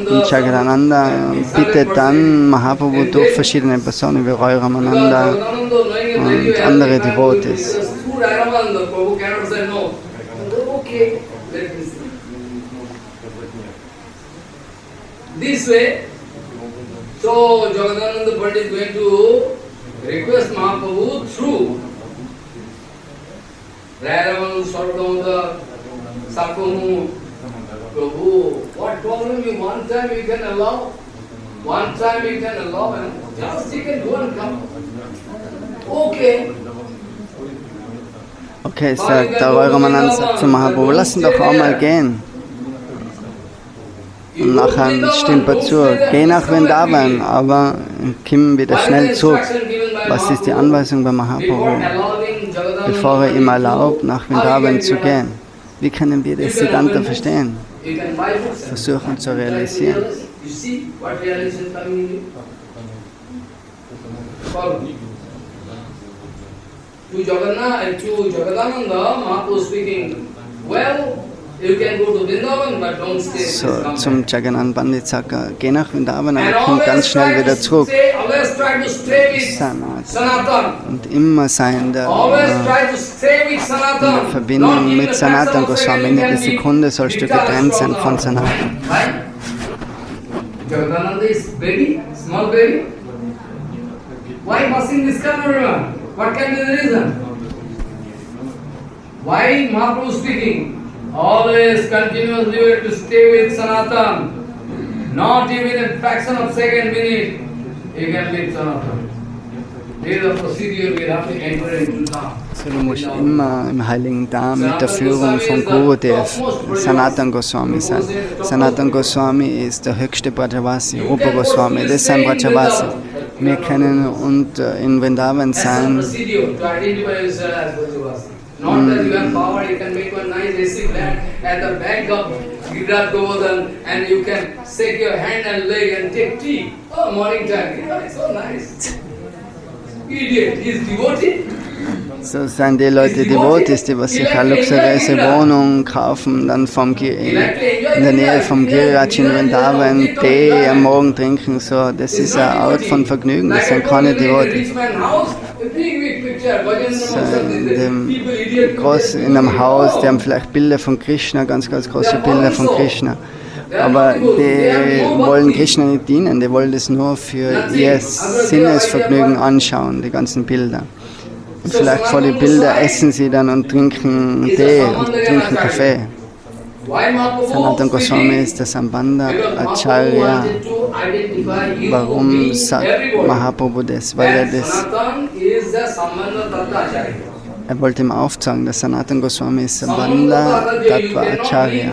Und Jagadananda bittet dann Mahaprabhu durch verschiedene Personen wie Roy Ramananda und andere Devotees. This way, so Jagadananda Pandit is going to request Mahaprabhu through Rayaramanu Sarvadamada Sarvamu Prabhu. What problem you one time you can allow? One time you can allow and just you can go and come. Okay. Okay, sagt der Roy Ramananda sagt zu Mahaprabhu, lass ihn doch auch mal gehen. Und nachher stimmt er zu, geh nach Vrindavan, aber komm wieder schnell zurück. Was ist die Anweisung bei Mahaprabhu, bevor er ihm erlaubt, nach Vrindavan zu gehen? Wie können wir das Siddhanta verstehen? Versuchen zu realisieren. You see what realization coming in you? Follow me. To Jagadananda, Mahaprabhu speaking, well, you can go to Vrindavan, but don't stay. So, please come zum back. Jagannath Pandit sagt er, geh nach Vrindavan, And aber komm ganz schnell wieder zurück. always try to stay with Sanat. Sanatan. Und immer sei in der Always try to stay with Sanatan. Verbindung Not even mit a Sanatan fraction of a Goswami. second In you jeder can be Sekunde sollst du getrennt detached sein from von the Sanatan. Right? Jagadananda is baby, small baby. Why passing this kind of river? What can be the reason? Why Mahaprabhu speaking? Always continuously we have to stay with Sanatan. Not even a fraction of second minute you can leave Sanatan. There is a procedure we have to enter into now. So, du musst immer im Heiligen Dham mit der Führung von Gurudev, Sanatan Goswami sein. Sanatan Goswami ist der höchste Brajavasi, Rupa Goswami, das ist ein Brajavasi. Wir können und in Vrindavan That's the sein. procedure to identify yourself as Brajavasi. Not that you have power, you can make one nice AC plant at the back of Giriraj Govardhan and you can shake your hand and leg and take tea. Oh, morning time. You know, it's so nice. Idiot, he is devotee. So sind die Leute Devotees, die was sich eine luxuriöse Wohnung kaufen, dann in der Nähe vom Giriraj in Vrindavan Tee am Morgen trinken. So, das ist eine Art von Vergnügen, das sind keine Devotees. So, in einem Haus, die haben vielleicht Bilder von Krishna, ganz, ganz große Bilder von Krishna. Aber die wollen Krishna nicht dienen, die wollen das nur für ihr Sinnesvergnügen anschauen, die ganzen Bilder. Und vielleicht vor die Bilder essen sie dann und trinken Tee und trinken Kaffee. Sanatan Goswami ist der Sambandha Acharya. Warum sagt Mahaprabhu das? Weil er das Er wollte ihm aufzeigen, dass Sanatana Goswami ist Bandha, Tattva Acharya.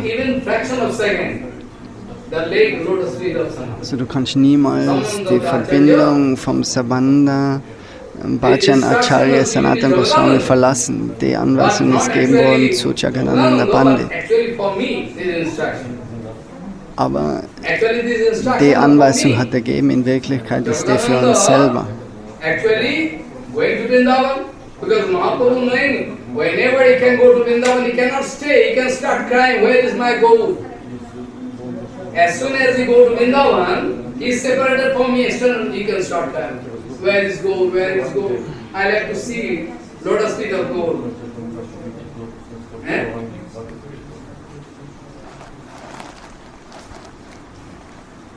Also du kannst niemals die Verbindung vom Sabandha Bhajan Acharya Sanatana Goswami verlassen. Die Anweisung ist gegeben worden zu Jagadananda Pandit. Aber die Anweisung hat er gegeben, in Wirklichkeit ist die für uns selber. Because Mahaprabhu knowing, whenever he can go to Vrindavan, he cannot stay, he can start crying, where is my gold? As soon as he go to Vrindavan, he is separated from me, external, he can start crying. Where is gold, where is gold? I like to see lotus feet of gold. Eh?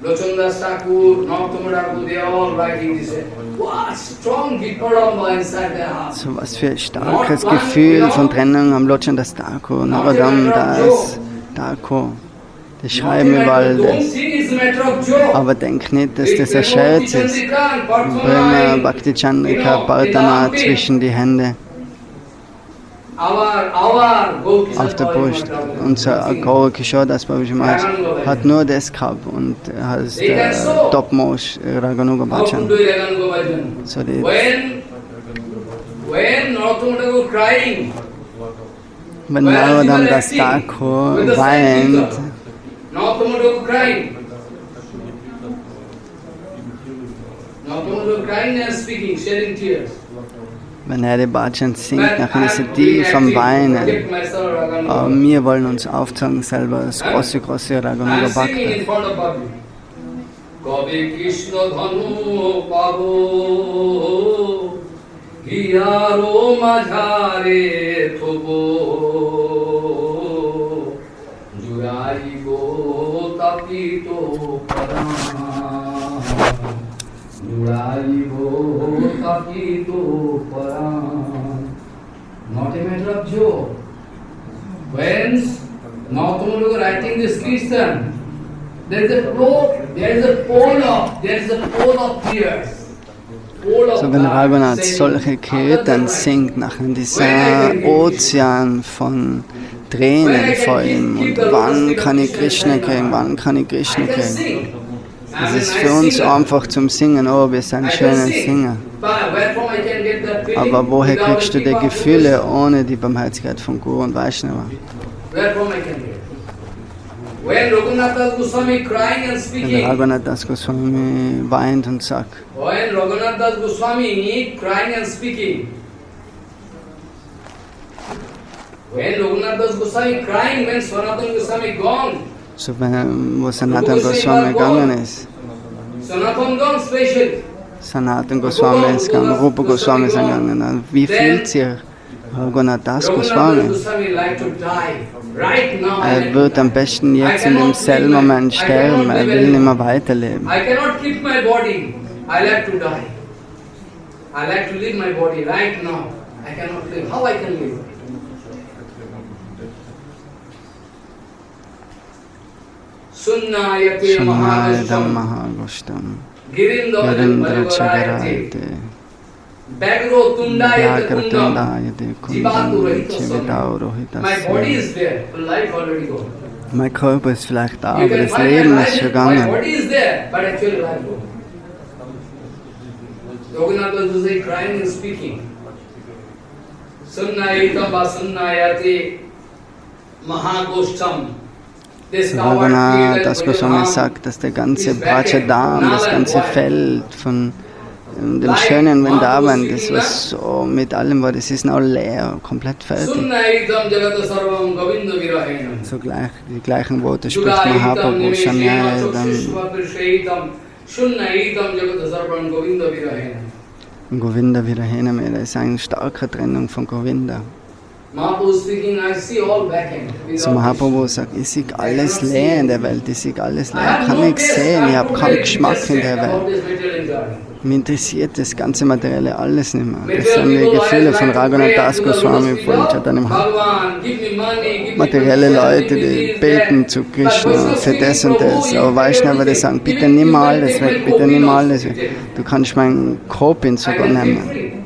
Lochandas Thakur, Narottama Thakur, they are all writing this. What strong Viparamva inside their heart. So was für ein starkes Gefühl von Trennung am Lochandas Thakur, Narodam Das, Thakur. Die schreiben überall das. Aber denk nicht, dass das ein Scherz ist. Brahma Bhakti Chandrika Partana zwischen die Hände. Auf der Brust. Unser Gaur Kishore Das Babaji Maharaj hat nur das gehabt und er heißt Topmost Raganuga Bhajan. So wenn Narodam Das Thakur weint, wenn er die Bhajan singt, dann ist er tief am Weinen. Aber wir wollen uns aufzeigen selber das große Raganuga Bhakta. Kabe Krishna Dhanu Pabo Hiyaro Majhare Thobo Jurai Go Tapito Param Jurai Go Tapito Param. Not a matter of joke. When Narottama writing this Kirtan, there is a pole of tears. So wenn Raghunath solche Kirtan singt, nachher dieser Ozean von Tränen vor ihm und wann kann ich Krishna kriegen, wann kann ich Krishna kriegen. Das ist für uns einfach zum Singen, oh, wir sind schöne Singer. Aber woher kriegst du die Gefühle ohne die Barmherzigkeit von Guru und Vaishnava? When Raghunath Das Goswami crying and speaking, wenn Raghunath Das Goswami weint und sagt, when Raghunath Das Goswami crying and speaking, when Raghunath Das Goswami crying, when Sanatana Goswami gone, so wo Sanatana Goswami gegangen ist, Sanatana gone special. Sanatana Goswami ist gegangen, Rupa Goswami ist gegangen, wie fühlt sich Raghunath Das Goswami? Er wird am besten jetzt in demselben Moment sterben, er will nicht mehr weiterleben. I cannot keep my body. I like to die. I like to leave my body right now. I cannot live. How I can live? Sunnayate Sunnayadam Mahagashtam Mahagashtam Girindra Girindrachagarayate Bagro Tundayate Kundam Bagratundayate Jivatu Kundam Rahita. My body is there, but life already gone. Mein Körper ist vielleicht da, You aber can das find Leben my ist life, my vergangen. body is there, but actually life gone. Raghunath Das is crying and speaking. Sunnayitam va sunnayate Mahagostam. Raghunath Das Goswami sagt, dass der ganze Brajadam, das ganze Feld von dem schönen Vrindavan, das was so mit allem war, das ist noch leer, komplett fertig. So gleich, die gleichen Worte spricht Mahaprabhu, Govinda Virahenam, das ist eine starke Trennung von Govinda. So Mahaprabhu sagt, ich sehe alles leer in der Welt, ich sehe alles leer, ich kann nichts sehen, ich habe keinen Geschmack in der Welt. Mich interessiert das ganze Materielle alles nicht mehr. Das sind die Gefühle von Raghunath Das Goswami, von Chaitanya Mahaprabhu. Materielle Leute, die beten zu Krishna für das und das. Aber Vaishnava, die sagen, bitte nimm mal alles weg, bitte nimm mal alles weg. Du kannst meinen Kopin sogar nehmen.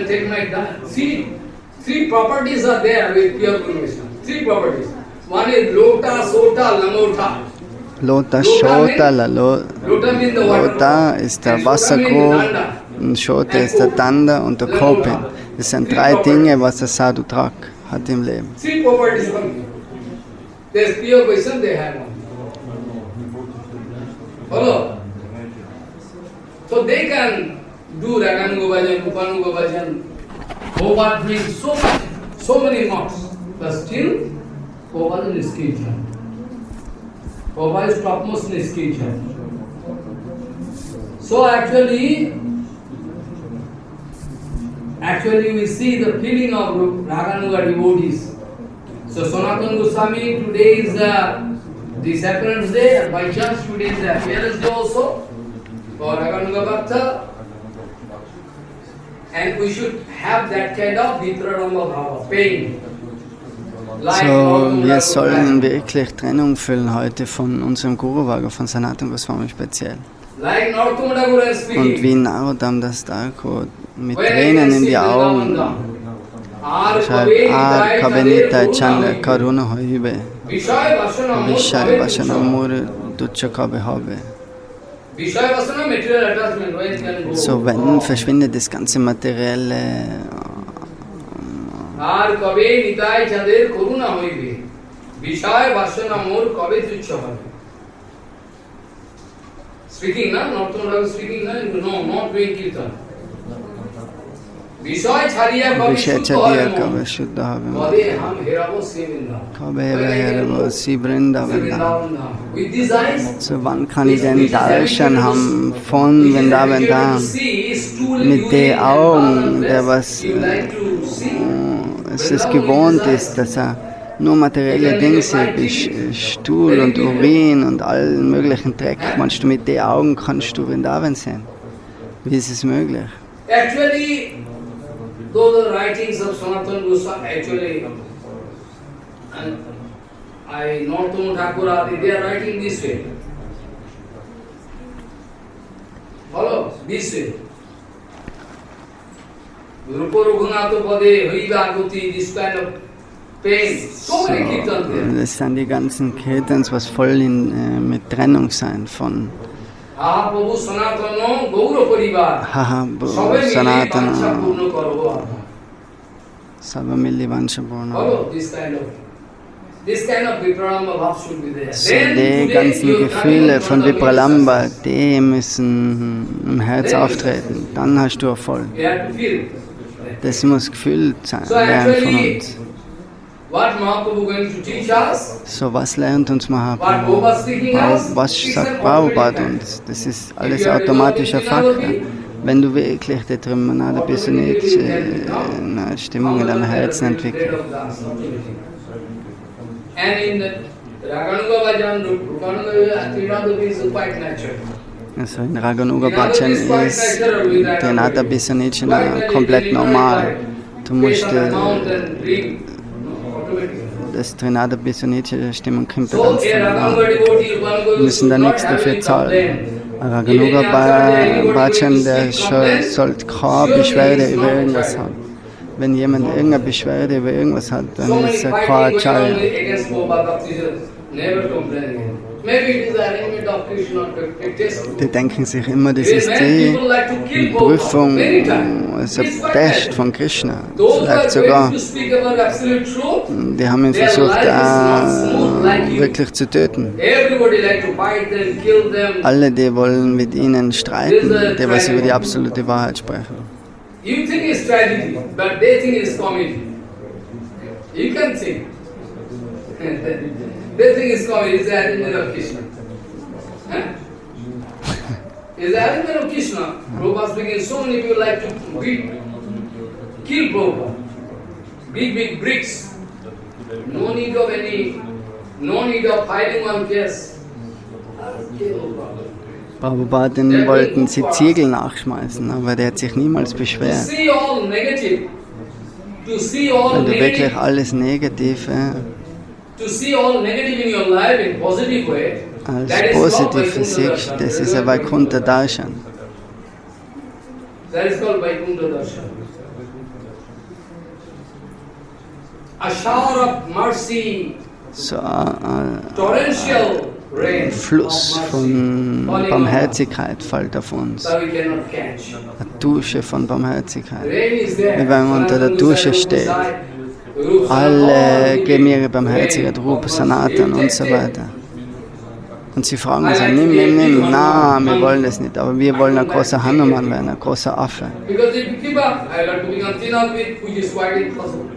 can take my three properties are there with pure Guru Vaishnava. Three properties. One is Lota, Sota, Langota. Lota, Shota, Lota means the water. Lota ist der And Sota means Wasserkrug, Danda. und Shota ist der Danda und der Kopin. Das sind drei Dinge, was der Sadhu Trak hat im Leben. Three properties only. There's pure Vaishnava, they have one. Follow? So they can do Raganuga Bhajan, Upanuga Bhajan. Prabhupada doing so much, so many knots, but still Prabhupada is skillful. Prabhupada is topmost in skillful. So actually we see the feeling of Raganuga devotees. So Sanatana Goswami, today is the disappearance day, and by chance today is the appearance day also for Raganuga Bhakta. And we should have that kind of Vitradamba Bhava, pain. So, wir sollen wirklich Trennung fühlen heute von unserem Guru Varga, von Sanatana Goswami speziell. Und wie Narodam Das Thakur mit Tränen in die Augen schreibt, Kabenita Chanda Karuna Hoibe, Vishai Vasana Mure Ducha Kabe Habe. So, wenn verschwindet das ganze materielle Speaking, not speaking, no, not doing kirtan. Vishaya Chadiya Kabe Shuddha Habe. Kabe Herabo Si Vrindavan. So, wann kann ich den Darshan haben von Vrindavan da? Mit den Augen, der was es gewohnt ist, dass nur materielle Dinge sieht, wie Stuhl und Urin und allen möglichen Dreck. Meinst du, mit den Augen kannst du Vrindavan sehen? Wie ist es möglich? Actually, those are writings of Sanatana Goswami, actually, and Narottam Thakur, they are writing this way. Follow? This way. Rupa Raghunath Pade, Hriva Agati, this kind of pain. So many kirtans there. Das sind die ganzen Kirtans, was voll mit Trennung sein von Aha Prabhu Sanatana Gaura Parivar. Haha Sanatana Savamili Vanshapurna. Follow? This kind of Vipralamba Bhav should be there. So die ganzen Gefühle von Vipralamba, die müssen im Herz auftreten. Dann hast du Erfolg. You have to feel. Das muss gefühlt sein, So werden von actually, uns. what Mahaprabhu going to teach us, So, was lernt uns what Mahaprabhu? Prabhupada is teaching us, Was is sagt an Prabhupada automatic uns? Das ist alles automatischer Faktor. Wenn du wirklich die Trimanada Bisonic Stimmung in deinem Herzen entwickelst. And in the Raganuga Bhajan, Rupanuga Trinadapi is quite natural. Also in Raganuga Bhajan ist Trinada Bisonic komplett normal. Du musst das Trinada Bisonic Stimmung kommt da ganz normal. Wir müssen da nichts dafür zahlen. Raganuga Bhajan, der sollte keine Beschwerde über irgendwas haben. Wenn jemand irgendeine Beschwerde über irgendwas hat, dann ist er kein Acharya. Die denken sich immer, das ist die Prüfung, also Test von Krishna. Vielleicht sogar. Die haben ihn versucht, wirklich zu töten. Alle, die wollen mit ihnen streiten, die was über die absolute Wahrheit sprechen. You think it's tragedy, but they think it's comedy. You can think. They think it's comedy, it's the arrangement of Krishna. Huh? It's the arrangement of Krishna. Prabhupada speaking, so many people like to kill Prabhupada. Big bricks. No need of fighting one case. Prabhupada wollten sie Ziegel nachschmeißen, aber der hat sich niemals beschwert. Wenn du wirklich alles Negative als positiv siehst, das ist ein Vaikuntha Darshan. a shower of mercy, so torrential rain Fluss of von mercy falling on us Barmherzigkeit fällt auf uns. that we cannot catch. Eine Dusche von Barmherzigkeit. Rain is there. Wie wenn man unter der Dusche steht. Alle geben ihre Barmherzigkeit, Rupa, Sanatan und so weiter. Und sie fragen uns, nimm, na, wir wollen das nicht, aber wir wollen ein großer Hanuman werden, ein großer Affe. Because if you keep up, I like to become Tinadvit, which is quite impossible.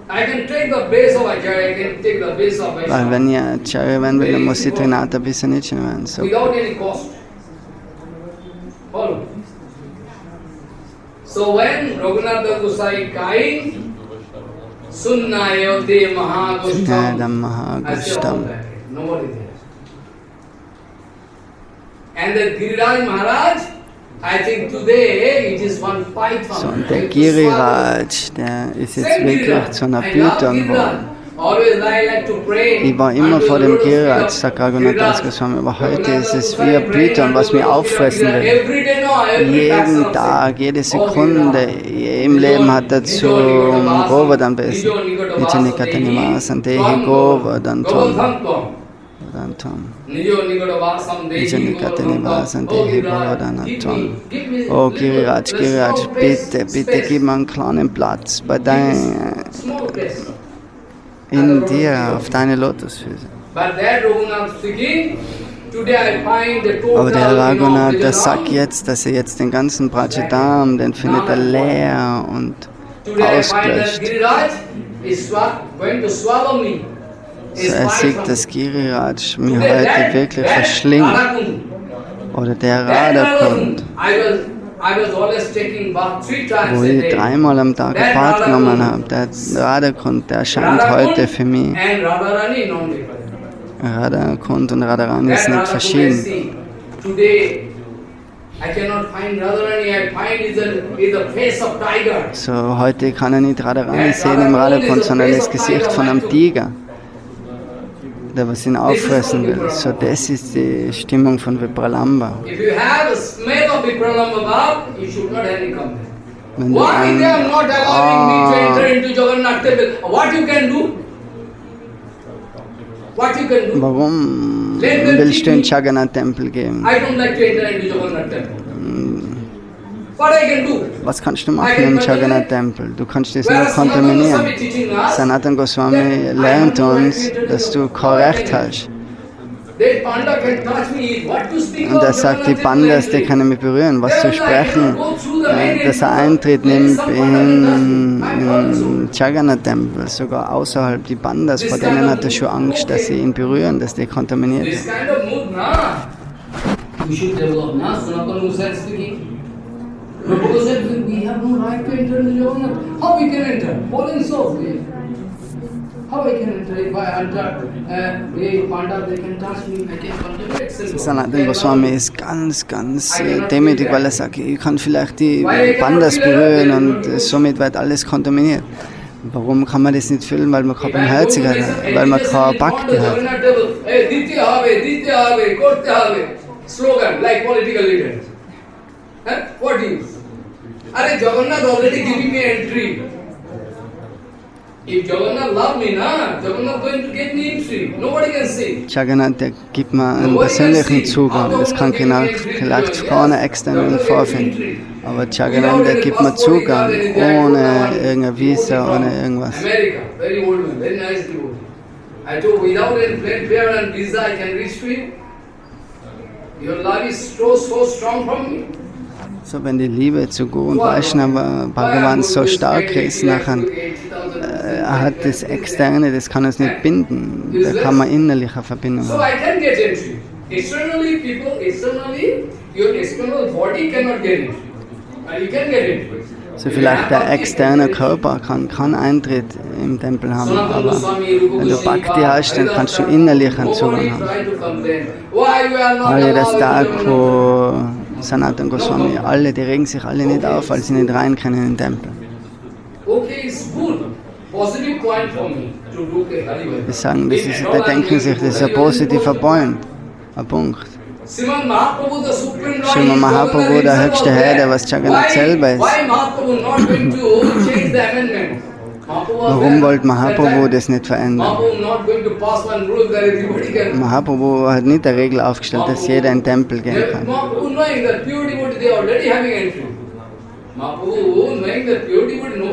I can take the base of Acharya, I can take the base of Weil Vaishnava wenn ihr Acharya werden will, dann muss ich Trinata bis nicht werden. So. without any cost. Follow. So when Raghunath Gosai crying, Sunnayote Schnell Mahagostam, dann I said, Mahagustam. "Hold back, nobody there." And the Giriraj Maharaj, I think today it is one python. So, und der Giriraj, der ist jetzt wirklich zu einer Python geworden. Ich war immer vor dem Giriraj, sagt Raghunath Goswami, aber heute ist es wie ein Python, was mich auffressen will. Jeden Tag, jede Sekunde im Leben hat er zu Govardhan besen. Nijanikatanivasan, Dehi Govardhan Tom. Nijanikatanivasan, Dehi Govardhan Tom. Oh Giriraj, Giriraj, bitte, bitte gib mir einen kleinen Platz bei in dir, auf deine Lotusfüße. Aber der Raghunath, der sagt jetzt, dass er jetzt den ganzen Prajadam, den findet er leer und ausgelöscht. So er sieht, dass Giriraj mich heute wirklich verschlingt. Oder der Radhakund, wo ich dreimal am Tag ein Bad genommen habe. Der Radhakund, der erscheint heute für mich. Radhakund und Radharani ist nicht verschieden. So heute kann er nicht Radharani sehen im Radhakund, sondern das Gesicht von einem Tiger, der was ihn auffressen will. So das ist die Stimmung von Vipralamba. Wenn du warum willst du in Jagannath-Tempel gehen? Was kannst du machen im Jagannath-Tempel? Du kannst das nur kontaminieren. Sanatana Goswami lernt uns, dass du korrekt hast. Und er sagt, die Pandas, die können mich berühren, was zu sprechen, dass er Eintritt nimmt in Jagannath-Tempel, sogar außerhalb die Pandas, vor denen hat er schon Angst, dass sie ihn berühren, dass die kontaminiert sind. Prabhupada said, we have no right to enter into Jagannath. How we can enter? Falling softly. How I can enter? If I enter, the Pandavas, they can touch me, I can contaminate self. Sanatana Goswami ist ganz demütig, weil er sagt, ich kann vielleicht die Pandas berühren und somit wird alles kontaminiert. Warum kann man das nicht fühlen? Weil man keine Barmherzigkeit hat, weil man keine Bhakti hat. Slogan like political leaders. What is? Are Jagannath already giving me entry? If Jagannath love me, Jagannath going to get me entry. Nobody can see. Jagannath, der gibt mir einen persönlichen Zugang. Das kann vielleicht keiner externen vorfinden. Aber Jagannath, der gibt mir Zugang, ohne irgendein Visa, ohne irgendwas. America, very old man, very nice devotee. I told, without any plane fare and visa, I can reach to you. Your love is so strong from me. So, wenn die Liebe zu Guru und Vaishnava Bhagavan so stark ist, nachher hat das Externe, das kann uns nicht binden. Da kann man innerlich eine Verbindung haben. So vielleicht der externe Körper kann Eintritt im Tempel haben, aber wenn du Bhakti hast, dann kannst du innerlich einen Zugang haben. Alle das Tag, wo Sanatana Goswami, die regen sich alle nicht auf, weil sie nicht rein können in den Tempel. Wir sagen, die denken sich, das ist ein positiver Point, ein Punkt. Srimad Mahaprabhu, der höchste Herr, der was Jagannath selber ist. Warum wollte Mahaprabhu das nicht verändern? Mahaprabhu hat nicht eine Regel aufgestellt, dass jeder in den Tempel gehen kann.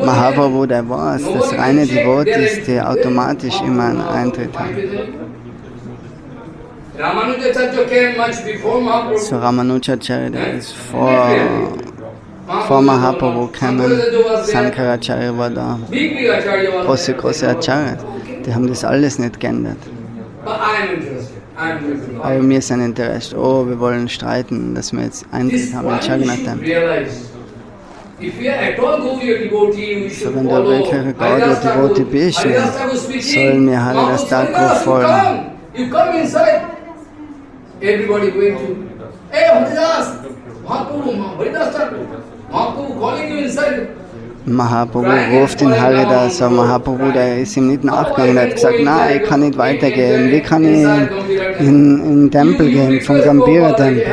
Mahaprabhu, der weiß, dass reine Devotees, die automatisch immer einen Eintritt haben. So Ramanujacharya, der ist vor Mahaprabhu gekommen, Sankaracharya war da, große Acharya, die haben das alles nicht geändert. Aber wir sind interessiert, wir wollen streiten, dass wir jetzt Eintritt haben in Jagannath Tempel. So, wenn du wirklich ein Gaudiya-Devotee bist, sollen wir Haridas Thakur folgen. Everybody going to, hey Haridas, Haridas Thakur, Mahaprabhu calling you inside. Mahaprabhu ruft ihn Haridas, aber Mahaprabhu, der ist ihm nicht nachgegangen, er hat gesagt, nein, ich kann nicht weitergehen, wie kann ich in den Tempel gehen, vom Gambhira-Tempel?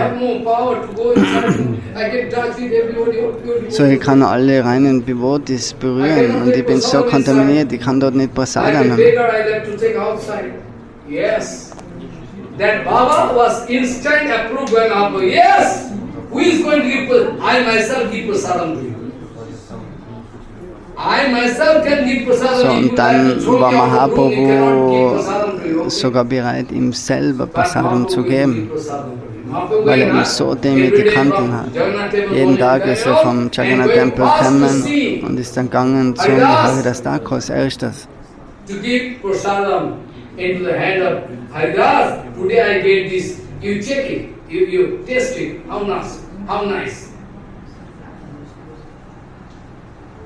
So, ich kann alle reinen Devotees berühren und ich bin so kontaminiert, ich kann dort nicht Prasadam nehmen. That Baba was instant approved by Mahaprabhu. Yes! Who is going to give prasadam? I myself give prasadam to you. I myself can give prasadam. So, und dann war Mahaprabhu sogar bereit, ihm selber Prasadam zu geben, weil er ihn so demütig handeln hat. Jeden Tag ist er vom Jagannath Tempel gekommen und ist dann gegangen zum Haridas Thakur als erstes. To give prasadam into the hand of Haridas, today I get this, you check it, you taste it, how nice, how nice.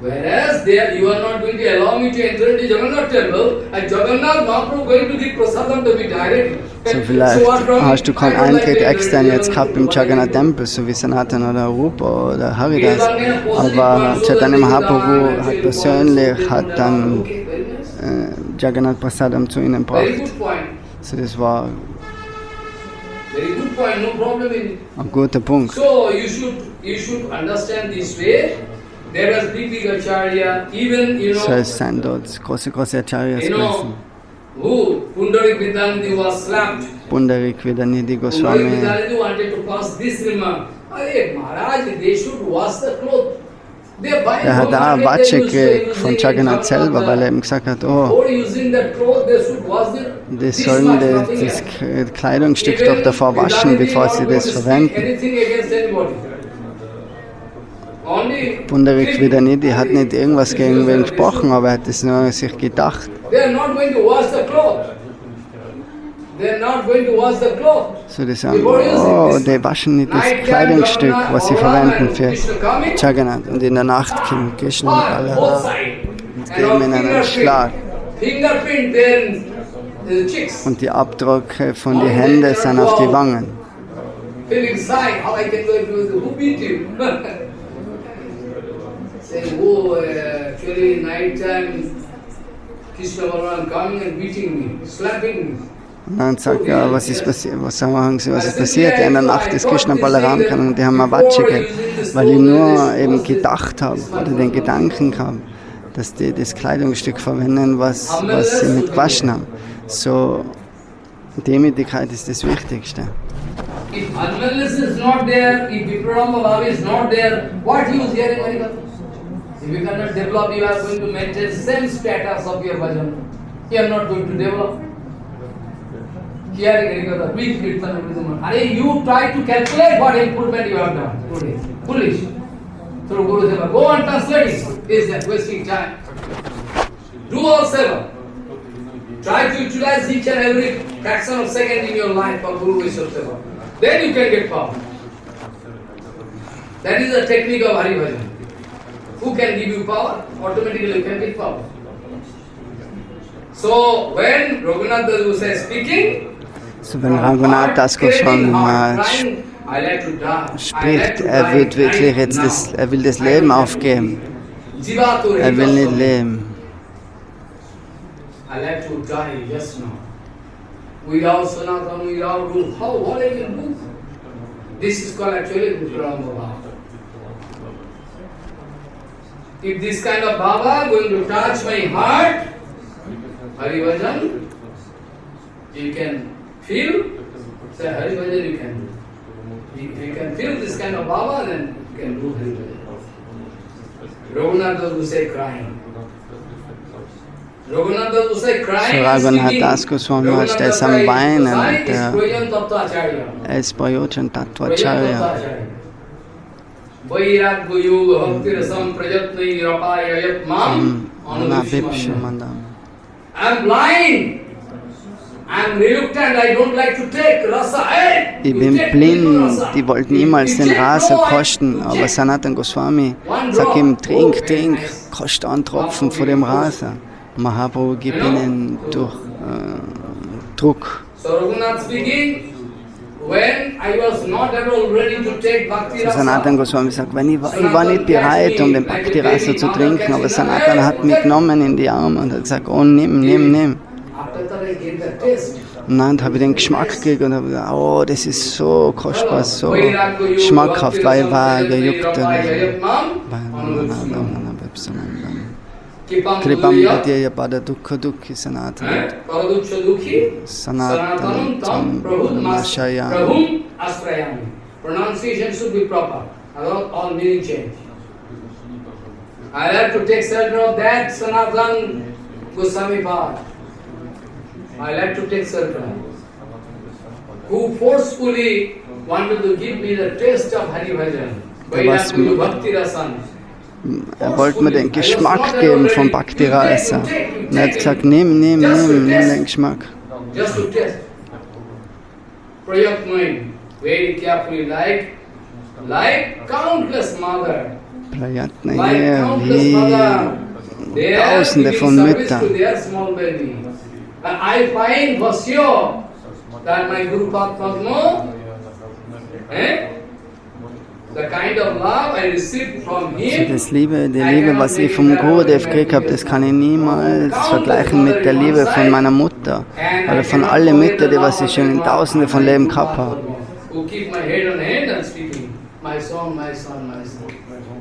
Whereas there you are not going to allow me to enter into Jagannath temple, and Jagannath Mahaprabhu going to give prasadam to me directly. So vielleicht hast du keinen Eintritt extern jetzt gehabt im Jagannath Tempel, so wie Sanatan oder Rupa oder Haridas, aber Chaitanya Mahaprabhu hat persönlich dann Jagannath Prasadam zu ihnen gebracht. So, das war ein guter Punkt. So you should understand this way. There was big Acharya, even so es sind dort große Acharyas gewesen. Pundarik Vidanidhi was slapped. Pundarik Vidanidhi Goswami. Pundarik Vidanidhi wanted to pass this remark. Hey Maharaj, they should wash the clothes. Er hat auch Watsche gekriegt von Jagannath selber, weil er ihm gesagt hat, die sollen das Kleidungsstück doch davor waschen, bevor sie das verwenden. Pundarik Vidanidhi hat nicht irgendwas gegen wen gesprochen, aber er hat es nur sich gedacht. So, die sagen, die waschen nicht das Kleidungsstück, was sie verwenden für Jagannath. Und in der Nacht kommt Krishna und Balaram und geben ihnen einen Schlag. Und die Abdrücke von den Händen sind auf die Wangen. Actually night time Krishna Balaram coming and beating me, slapping me. Und dann sagt er, was ist passiert? Was ist passiert? In der Nacht ist Krishna Balaram gekommen und die haben mir Watsche gegeben, weil ich nur eben gedacht habe oder den Gedanken habe, dass die das Kleidungsstück verwenden, was sie mit gewaschen haben. So, Demütigkeit ist das Wichtigste. If unwellness is not there, if Viprarama Bhava is not there, what use here in Harikatha? If you cannot develop, you are going to maintain same status of your bhajan. You are not going to develop. Here in Harikatha, big kirtan everything. And you try to calculate what improvement you have done today. Foolish. So Guru Seva, go and translate it. Is that wasting time? Do all seva. Try to utilize each and every fraction of second in your life for Guru Vaishnava Seva. Then you can get power. That is the technique of Hari Bhajan. Who can give you power? Automatically you can get power. So when Raghunath Das Goswami is speaking, so wenn Raghunath Das Goswami spricht, er will wirklich jetzt er will das Leben aufgeben. Er will nicht leben. I like to die just now. Without Sanatana, without rule, what I can do? This is called actually Viprarama Bhava. if this kind of Baba going to touch my heart, Hari Bhajan, you can feel, say Hari Bhajan you can do. If you can feel this kind of Baba, then you can do Hari Bhajan. Raghunath Das Gosai crying. Raghunath Das Gosai crying and Raghunath singing. Das Goswami Raghunath der ist am Das Weinen Gosai und is Prajan Tattva-acharya. er ist Prayojan Prajan Tattvacharya. Tattva-acharya. Vairagya yoga bhakti rasam prajatnai rapayayat mam anubhishmandam. I am blind. I am reluctant. I don't like to take rasa. Hey, Ich you bin take blind, rasa. die wollten You niemals den take Rasa no, kosten, aber Sanatana Goswami sagt ihm, trink, koste einen Tropfen von dem Rasa. Mahaprabhu gibt ihnen durch Druck. So Raghunath speaking, when I was not at all ready to take bhakti rasa, Sanatana Goswami sagt, ich war nicht bereit, um den Bhakti Rasa zu trinken, aber Sanatana hat mich genommen in die Arme und hat gesagt, oh nimm. after that I gave the taste. Und dann habe ich den Geschmack gekriegt und habe gesagt, oh, das ist so kostbar, so schmackhaft, weil ich war gejuckt. Kripam Bhadya Pada Dukkha Dukhi Sanatana. Sanatana Tam Prabhumashaya. Prabhum Astrayami. Pronunciation should be proper. All meaning change. I have to take shelter of that Sanatana Goswami Pad. I like to take shelter. Who forcefully wanted to give me the taste of Hari Bhajan. Vairagya Bhakti Rasan. Er wollte mir den Geschmack geben vom Bhakti Rasa. Und er hat gesagt, nimm den Geschmack. Just to test. Prayatnaim, very carefully, like countless mother. Prayatnaim, wie Tausende von Müttern. I find for sure that my Guru Padma, the kind of love I received from him, Die Liebe, was ich vom Gurudev gekriegt habe, das kann ich niemals vergleichen mit der Liebe von meiner Mutter oder von allen Müttern, die was ich schon in Tausende von Leben gehabt habe. who keep my head on hand and speaking, my son, my son, my son.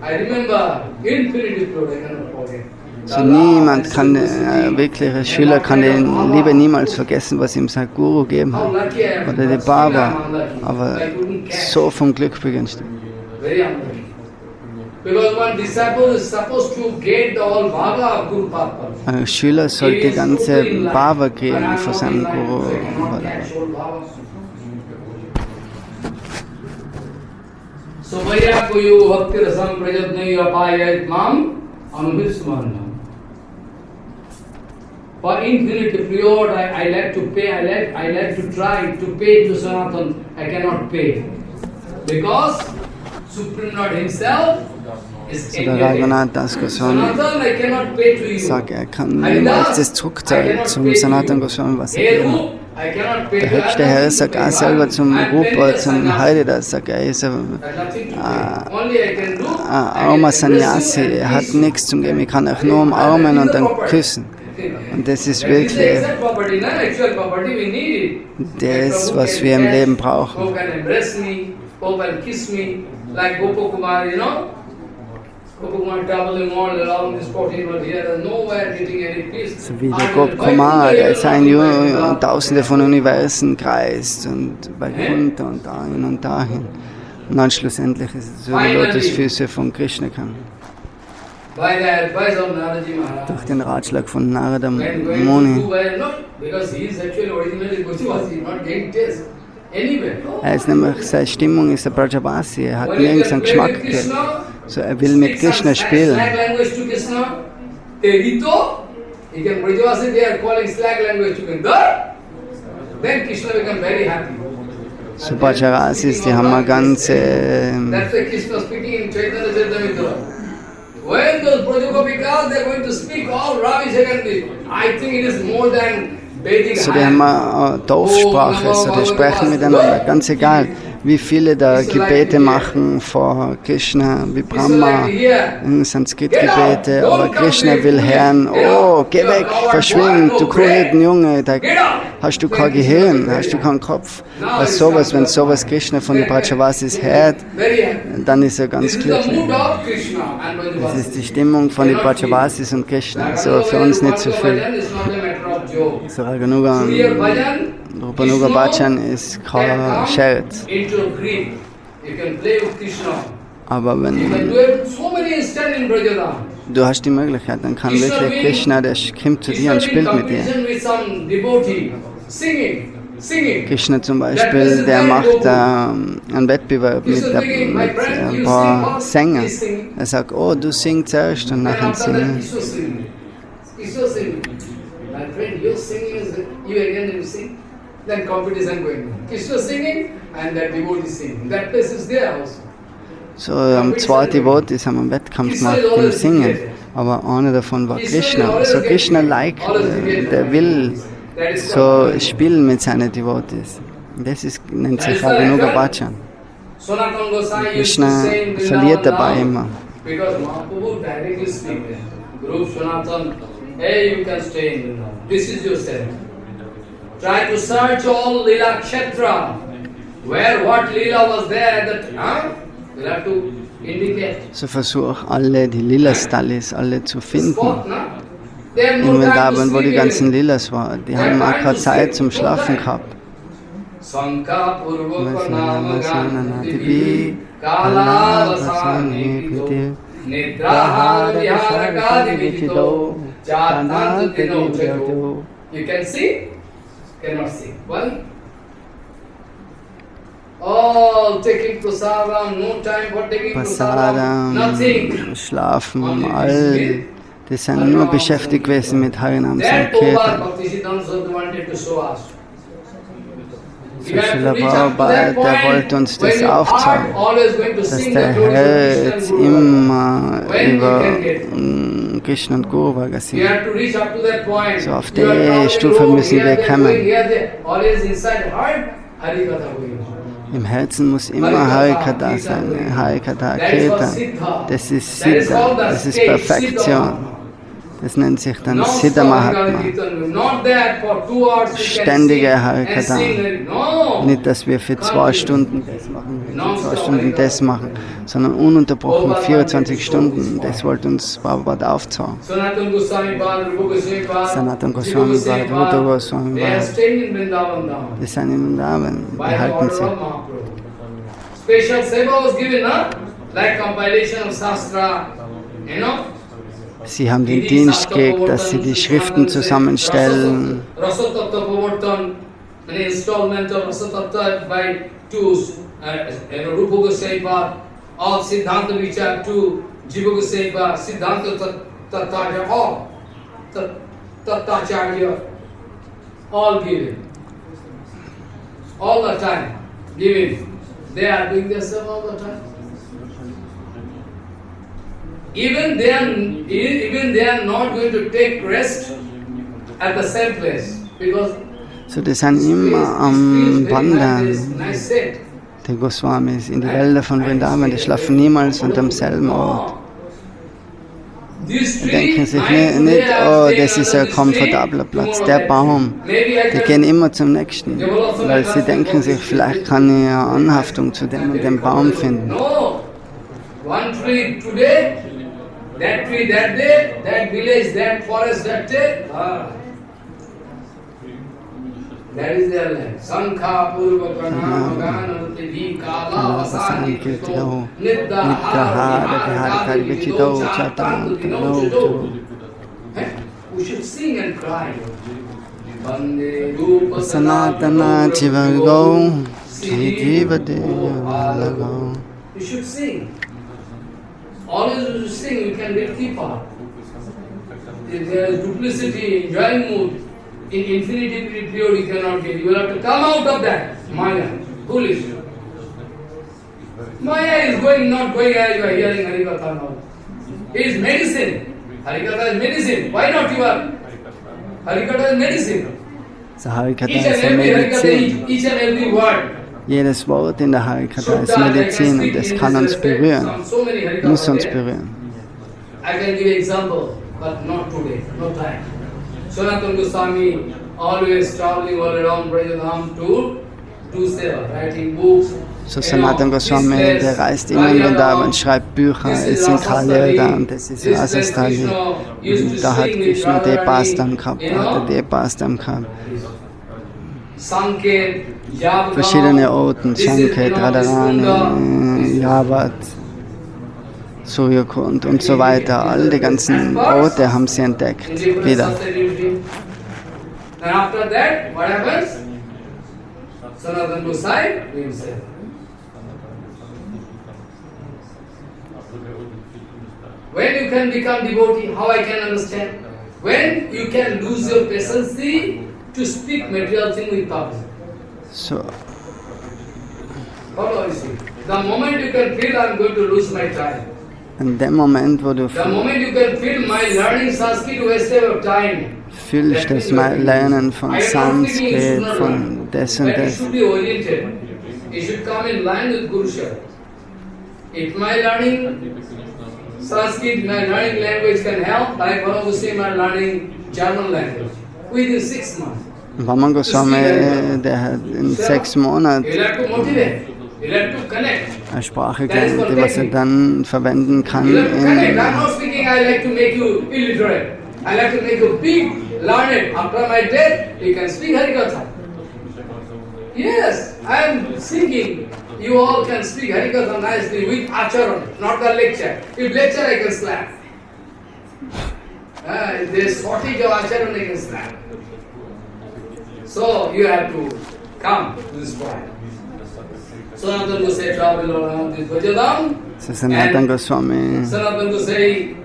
I remember infinity flow, I cannot forget. So niemand kann, wirklich ein Schüler kann die Liebe niemals vergessen, was ihm sein Guru gegeben hat. Oder die Baba. Aber so vom Glück beginnt. Very unlucky. Because one disciple is supposed to get the whole bhava of Guru Padma. Ein Schüler sollte die ganze Bhava kriegen von seinem Guru. So Vairagya Bhakti Rasam Prajatnai Apayat Mam Anubhismandam. For infinite period, I like to pay, I like to try to pay to Sanatana. I cannot pay. Because Supreme Lord himself is So der Raghunath Das Goswami Sanatana, I cannot pay to you. sagt, er kann niemals das zurückzahlen zum Sanatana Goswami, was er gegeben hat. I cannot pay Der to you. höchste Herr sagt auch selber zum Rupa, zum Haridas, sagt er ist ein Only I can do. armer Sannyasi, er hat nichts zum Geben, ich kann euch nur umarmen und dann küssen. Und das ist wirklich das, was wir im Leben brauchen. Go can embrace me, go can kiss me, like Gopakumar, you know? Gopakumar traveling all around this 14 world here and nowhere getting any peace. So wie der Gopkumar, der sein Tausende von Universen kreist und weit runter und dahin und dahin. Und dann schlussendlich ist es so die Lotusfüße von Krishna kann. By the advice of Naraji Maharaj. Durch den Ratschlag von Narada When going Muni. to Dubai, not because he is actually originally Gujivasi, not getting taste anywhere. Er ist nämlich, seine Stimmung ist der Brajabasi, er hat nirgends einen Geschmack gekriegt. So, er will mit Krishna spielen. Slang language to Krishna, Terito, he can Brajavasi, they are calling slang language to Krishna. Then Krishna become very happy. So Brajarasis, die haben eine ganze That's why Krishna speaking in Chaitanya Charitamrita. When those Brajagopikas, they are going to speak all rubbish against it. I think it is more than Vedic. So, die haben eine Dorfsprache, so die sprechen miteinander, ganz egal, wie viele da Gebete machen vor Krishna, wie Brahma, in Sanskrit-Gebete, aber Krishna will hören, oh, geh weg, verschwind, du Kuriten Junge, hast du kein Gehirn, hast du keinen Kopf. Was sowas, wenn sowas Krishna von den Brajavasis hört, dann ist er ganz glücklich. Das ist die Stimmung von den Brajavasis und Krishna. So für uns nicht so viel. So Rupanuga Bhajan ist kein Scherz. Aber wenn du hast die Möglichkeit, dann kann wirklich Krishna, der kommt zu dir und spielt mit dir. Krishna zum Beispiel, der macht einen Wettbewerb mit ein paar Sängern. Er sagt, oh, du singst zuerst und nachher singen. Then competition going on. Krishna singing and that devotee singing. That place is there also. So, zwei Devotees haben einen Wettkampf gemacht im Singen, aber einer davon war Krishna. So Krishna der will so spielen mit seinen Devotees. Das nennt sich Rupanuga Bhajan. Krishna verliert dabei immer. Because Mahaprabhu directly speaks. Guru Sanatan, hey, you can stay in Vrindavan. This is your center. Try to search all Leela Kshetra. Where what Leela was there, that, you'll have to indicate. So versuch alle die Lilas-Tallis alle zu finden. Spot, na? In Vrindavan, wo die ganzen Lilas waren. Die haben auch keine Zeit zum Schlafen gehabt. Sanka Purvaka Namagana Divi Kala Vasani Pito Nidrahara Viharaka Divito Chatantu Tino Chato. You can see? Cannot see. Why? All taking prasadam, no time for taking prasadam, nothing. Schlafen, all. Die sind nur beschäftigt gewesen mit Harinam Sankirtan. So Srila Prabhupada, der wollte uns das aufzeigen, dass der Herr jetzt immer über Krishna und Guru Varga singt. So auf die Stufe müssen wir kommen. Im Herzen muss immer Harikatha sein, Harikatha Kirtan. Das ist Siddha, das ist Perfektion. Das nennt sich dann Siddha Mahatma. Ständige Harikatha. Nicht, dass wir für 2 Stunden das machen, für 2 Stunden das machen, sondern ununterbrochen 24 Stunden. Das wollte uns Prabhupada aufzeigen. Sanatana Goswami Bad, Rupa Goswami Bad. Die sind in Vrindavan, behalten sie. Special seva was given, like compilation of Shastra, Sie haben den Dienst gekriegt, dass sie die Schriften zusammenstellen. An installment of Rasatattva by two Rupa Goswami, all Siddhanta Vichar, two Jiva Goswami, Siddhanta Tattacharya, all Tattacharya, all giving. All the time giving. They are doing the same all the time. Even they are not going to take rest at the same place because so, die sind immer am Wandern, die Goswamis, in die Wälder von Vrindavan, die schlafen niemals unter demselben Ort. Die denken sich nicht, oh, das ist ein komfortabler Platz, der Baum. Die gehen immer zum nächsten, weil sie denken sich, vielleicht kann ich eine Anhaftung zu dem und dem Baum finden. One tree today, that tree that day, that village, that forest that day. That is their land. Sankha Purvaka Namagana Tivi Kala Vasani Krito Niddahara Viharaka Vichito Chatam Tanoto. We should sing and cry. Vande Rupa Sanatana Chivago Jiva Deva. You should sing. Always you should sing, you can get keeper. If there is duplicity, enjoying mood, in infinity period you cannot get. You will have to come out of that. Maya, foolish. Maya is not going as you are hearing Harikatha now. It is medicine. Harikatha is medicine. Why not you are? Harikatha is medicine. So Harikatha ist Medizin. Each and every word. Jedes Wort in der Harikatha ist Medizin und das kann uns berühren, muss uns berühren. I can give an example, but not today, no time. Sanatana Goswami always traveling all around Brajadham to do seva, writing books. So Sanatana Goswami, der reist immer in Vrindavan, schreibt Bücher, ist in Kali da und das ist Rasastali. Da hat Krishna die Pastam gehabt, da hat die Pastam gehabt. Verschiedene Orten, Sanket, Radharani, Yavat, Suryakund und so weiter. All die ganzen Orte haben sie entdeckt, wieder. When you can become devotee, how I can understand? When you can lose your patience to speak material thing with public. So. Follow you see. The moment you can feel I'm going to lose my time. In dem Moment, wo du the moment you can feel my learning Sanskrit waste of time. Fühlst das Lernen von Sanskrit, von das und das. Should be oriented. It should come in line with Guru Shara. If my learning Sanskrit, my learning language can help, like one of the same are learning German language within 6 months. Vaman Goswami, der hat in 6 Monaten eine Sprache gelernt, die was er dann verwenden kann in I'm not speaking, I like to make you illiterate. I like to make you big, learned. After my death, you can speak Harikatha. Yes, I am thinking you all can speak Harikatha nicely with acharan, not the lecture. If lecture, I can slap. If there is shortage of acharan, I can slap. So you have to come to this point. Sanatana Goswami travel around this Brajadham. So Sanatana Goswami. Sanatana Goswami,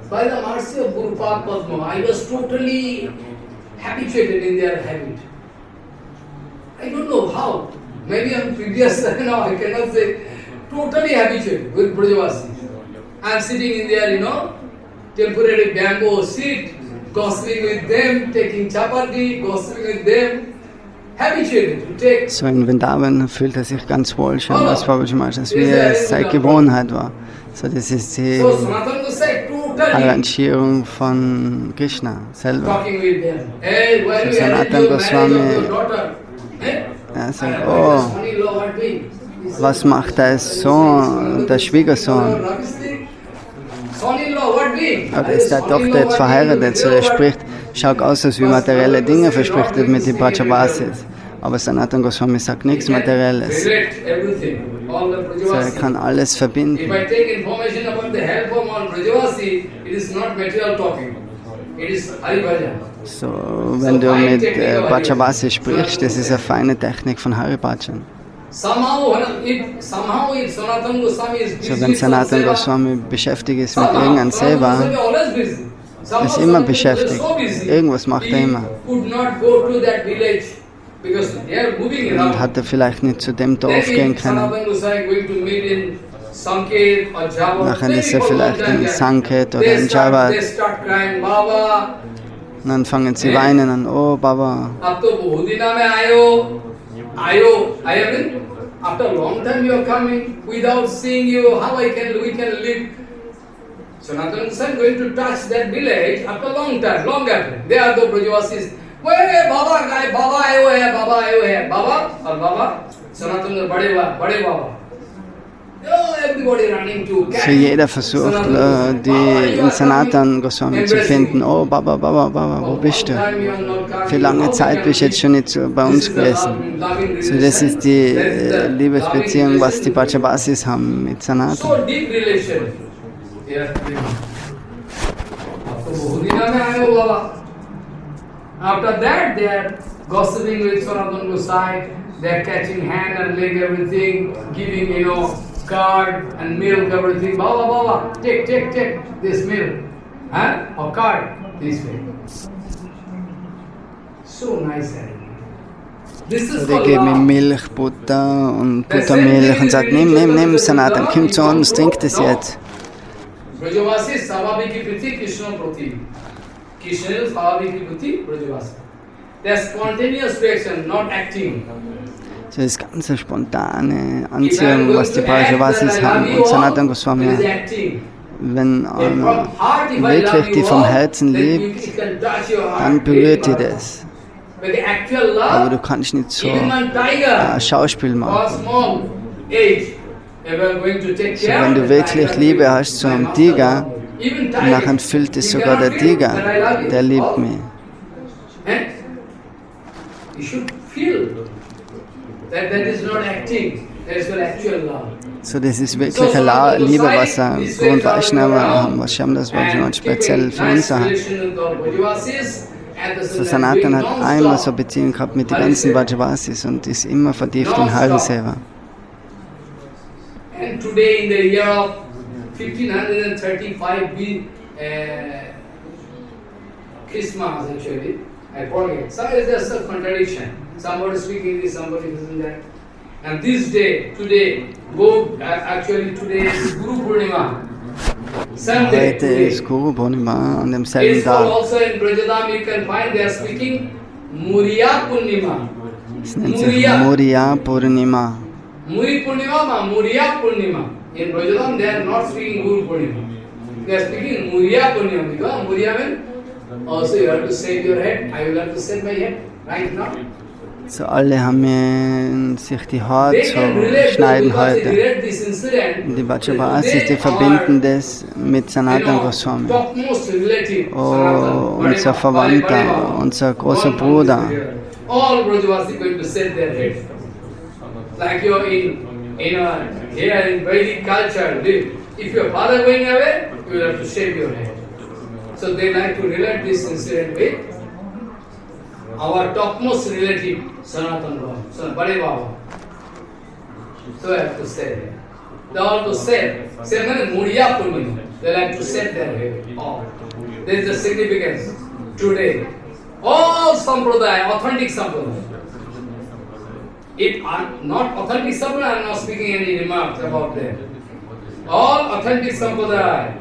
by the mercy of Guru Padma, I was totally habituated in their habit. I don't know how. Maybe I'm previous, now I cannot say. Totally habituated with Brajavasis. I'm sitting in their, temporary bamboo seat, gossiping with them, taking chapati, gossiping with them. Habituated to take. So in Vrindavan fühlt er sich ganz wohl schon, was Prabhupada wie es seine Gewohnheit war. So das ist die Arrangierung von Krishna selber. So Sanatana Goswami, er sagt, oh, was macht der Sohn, der Schwiegersohn? Aber ist der Tochter jetzt verheiratet, so er spricht, schaut aus, als wie materielle Dinge verspricht er mit den Brajavasis. Aber Sanatana Goswami sagt nichts Materielles. So er kann alles verbinden. So, wenn du mit Brajavasi sprichst, das ist eine feine Technik von Haribhajan. So, wenn Sanatana Goswami beschäftigt ist mit irgendeinem Seva, ist immer beschäftigt. Irgendwas macht er immer. Und hat er vielleicht nicht zu dem Dorf gehen können. Nachher ist er vielleicht in Sanket oder in Javad. Und dann fangen sie weinen an, oh Baba. After a long time you are coming, without seeing you, how we can live? Sanatana Goswami going to touch that village after a long time, long after. They are the Brajavasis. Hey, Baba, guy, Baba ayo hai, Baba ayo hai, Baba, or Baba, Sanatana Bade Baba. So jeder versucht, die Sanatana Goswami zu finden. Oh, Baba, Baba, Baba, wo bist du? Für lange Zeit bist du jetzt schon nicht bei uns gewesen. So das ist die Liebesbeziehung, was die Brajavasis haben mit Sanatana. After that, they are gossiping with Sanatana Goswami. They are catching hand and leg, everything, giving, curd and milk, everything. Baba, take this milk, or curd, this way. So nice. This is die geben ihm Milch, Butter und Buttermilch und sagt, nimm, Sanatana, komm zu uns, trink das jetzt. Brajavasi Savabhiki Priti Krishna Prati. Krishna is Savabhiki Prati Brajavasi. They are spontaneous reaction, not acting. So das ganze spontane Anziehung, was die Brajavasis haben und Sanatana Goswami wenn If einer from heart, if I love wirklich die you vom all, Herzen then liebt, you can touch your heart. dann berührt die das. But the actual Aber love, du kannst nicht so even one tiger, Schauspiel for machen. small age, if you are going to take So, care wenn of du the wirklich tiger, Liebe hast zu einem my master Tiger, love. Even und tiger, nachher fühlt es you sogar der cannot feel Tiger, that I love you. der liebt All. mich. And you should feel that that is not acting, that is your actual love. So, das ist wirklich eine Liebe, was Grund Vaishnava haben, was Shyamdas Bhajan speziell für uns hat. So, Sanatan hat einmal so Beziehung gehabt mit den ganzen Vajavasis und ist immer vertieft in Hariseva. And today in the year of 1535 Christmas actually, I forget. So it's just a contradiction. Somebody speaking this, somebody isn't that. And this day, today, actually today is Guru Purnima. Sunday Heute today. ist Guru Purnima an demselben Peaceful Tag. also in Brajadam you can find they are speaking Muriya Purnima. Es nennt sich Muriya Purnima. Muri Purnima, Muriya Purnima. In Brajadam they are not speaking Guru Purnima. They are speaking Muriya Purnima. Because Muriya means also you have to shave your head. I will have to shave my head right now. So, alle haben sich die Haare They zu can relate schneiden because they heute. relate this incident. Die Vajavasis, die verbinden das mit Sanatan Goswami. Topmost relative. Oh, unser Verwandter, unser großer Bruder. All Brajavasi going to shave their head. Like you here in Vedic culture, if your father going away, you will have to shave your head. So they like to relate this incident with our topmost relative, Sanatan Baba, Bade Baba. So I have to say that. They all to say Muriya Purnima. They like to set their head off. There is a significance today. All Sampradaya, authentic Sampradaya. If not authentic Sampradaya, I am not speaking any remarks about them. All authentic Sampradaya,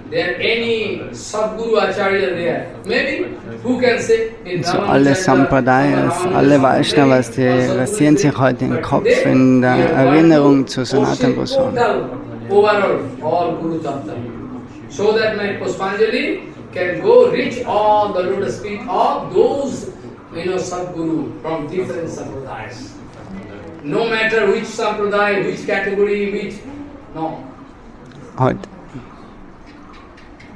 there any Sadguru Acharya there. Maybe, who can say? So, alle Sampradayas, alle Vaishnavas, die rasieren sich heute den Kopf in der Erinnerung zu Sanatan Goswami. Overall, all Guru Tattva. So that my Puspanjali can go reach all the lotus feet of those, Sadguru from different Sampradayas. No matter which Sampradaya, which category, no. Heute.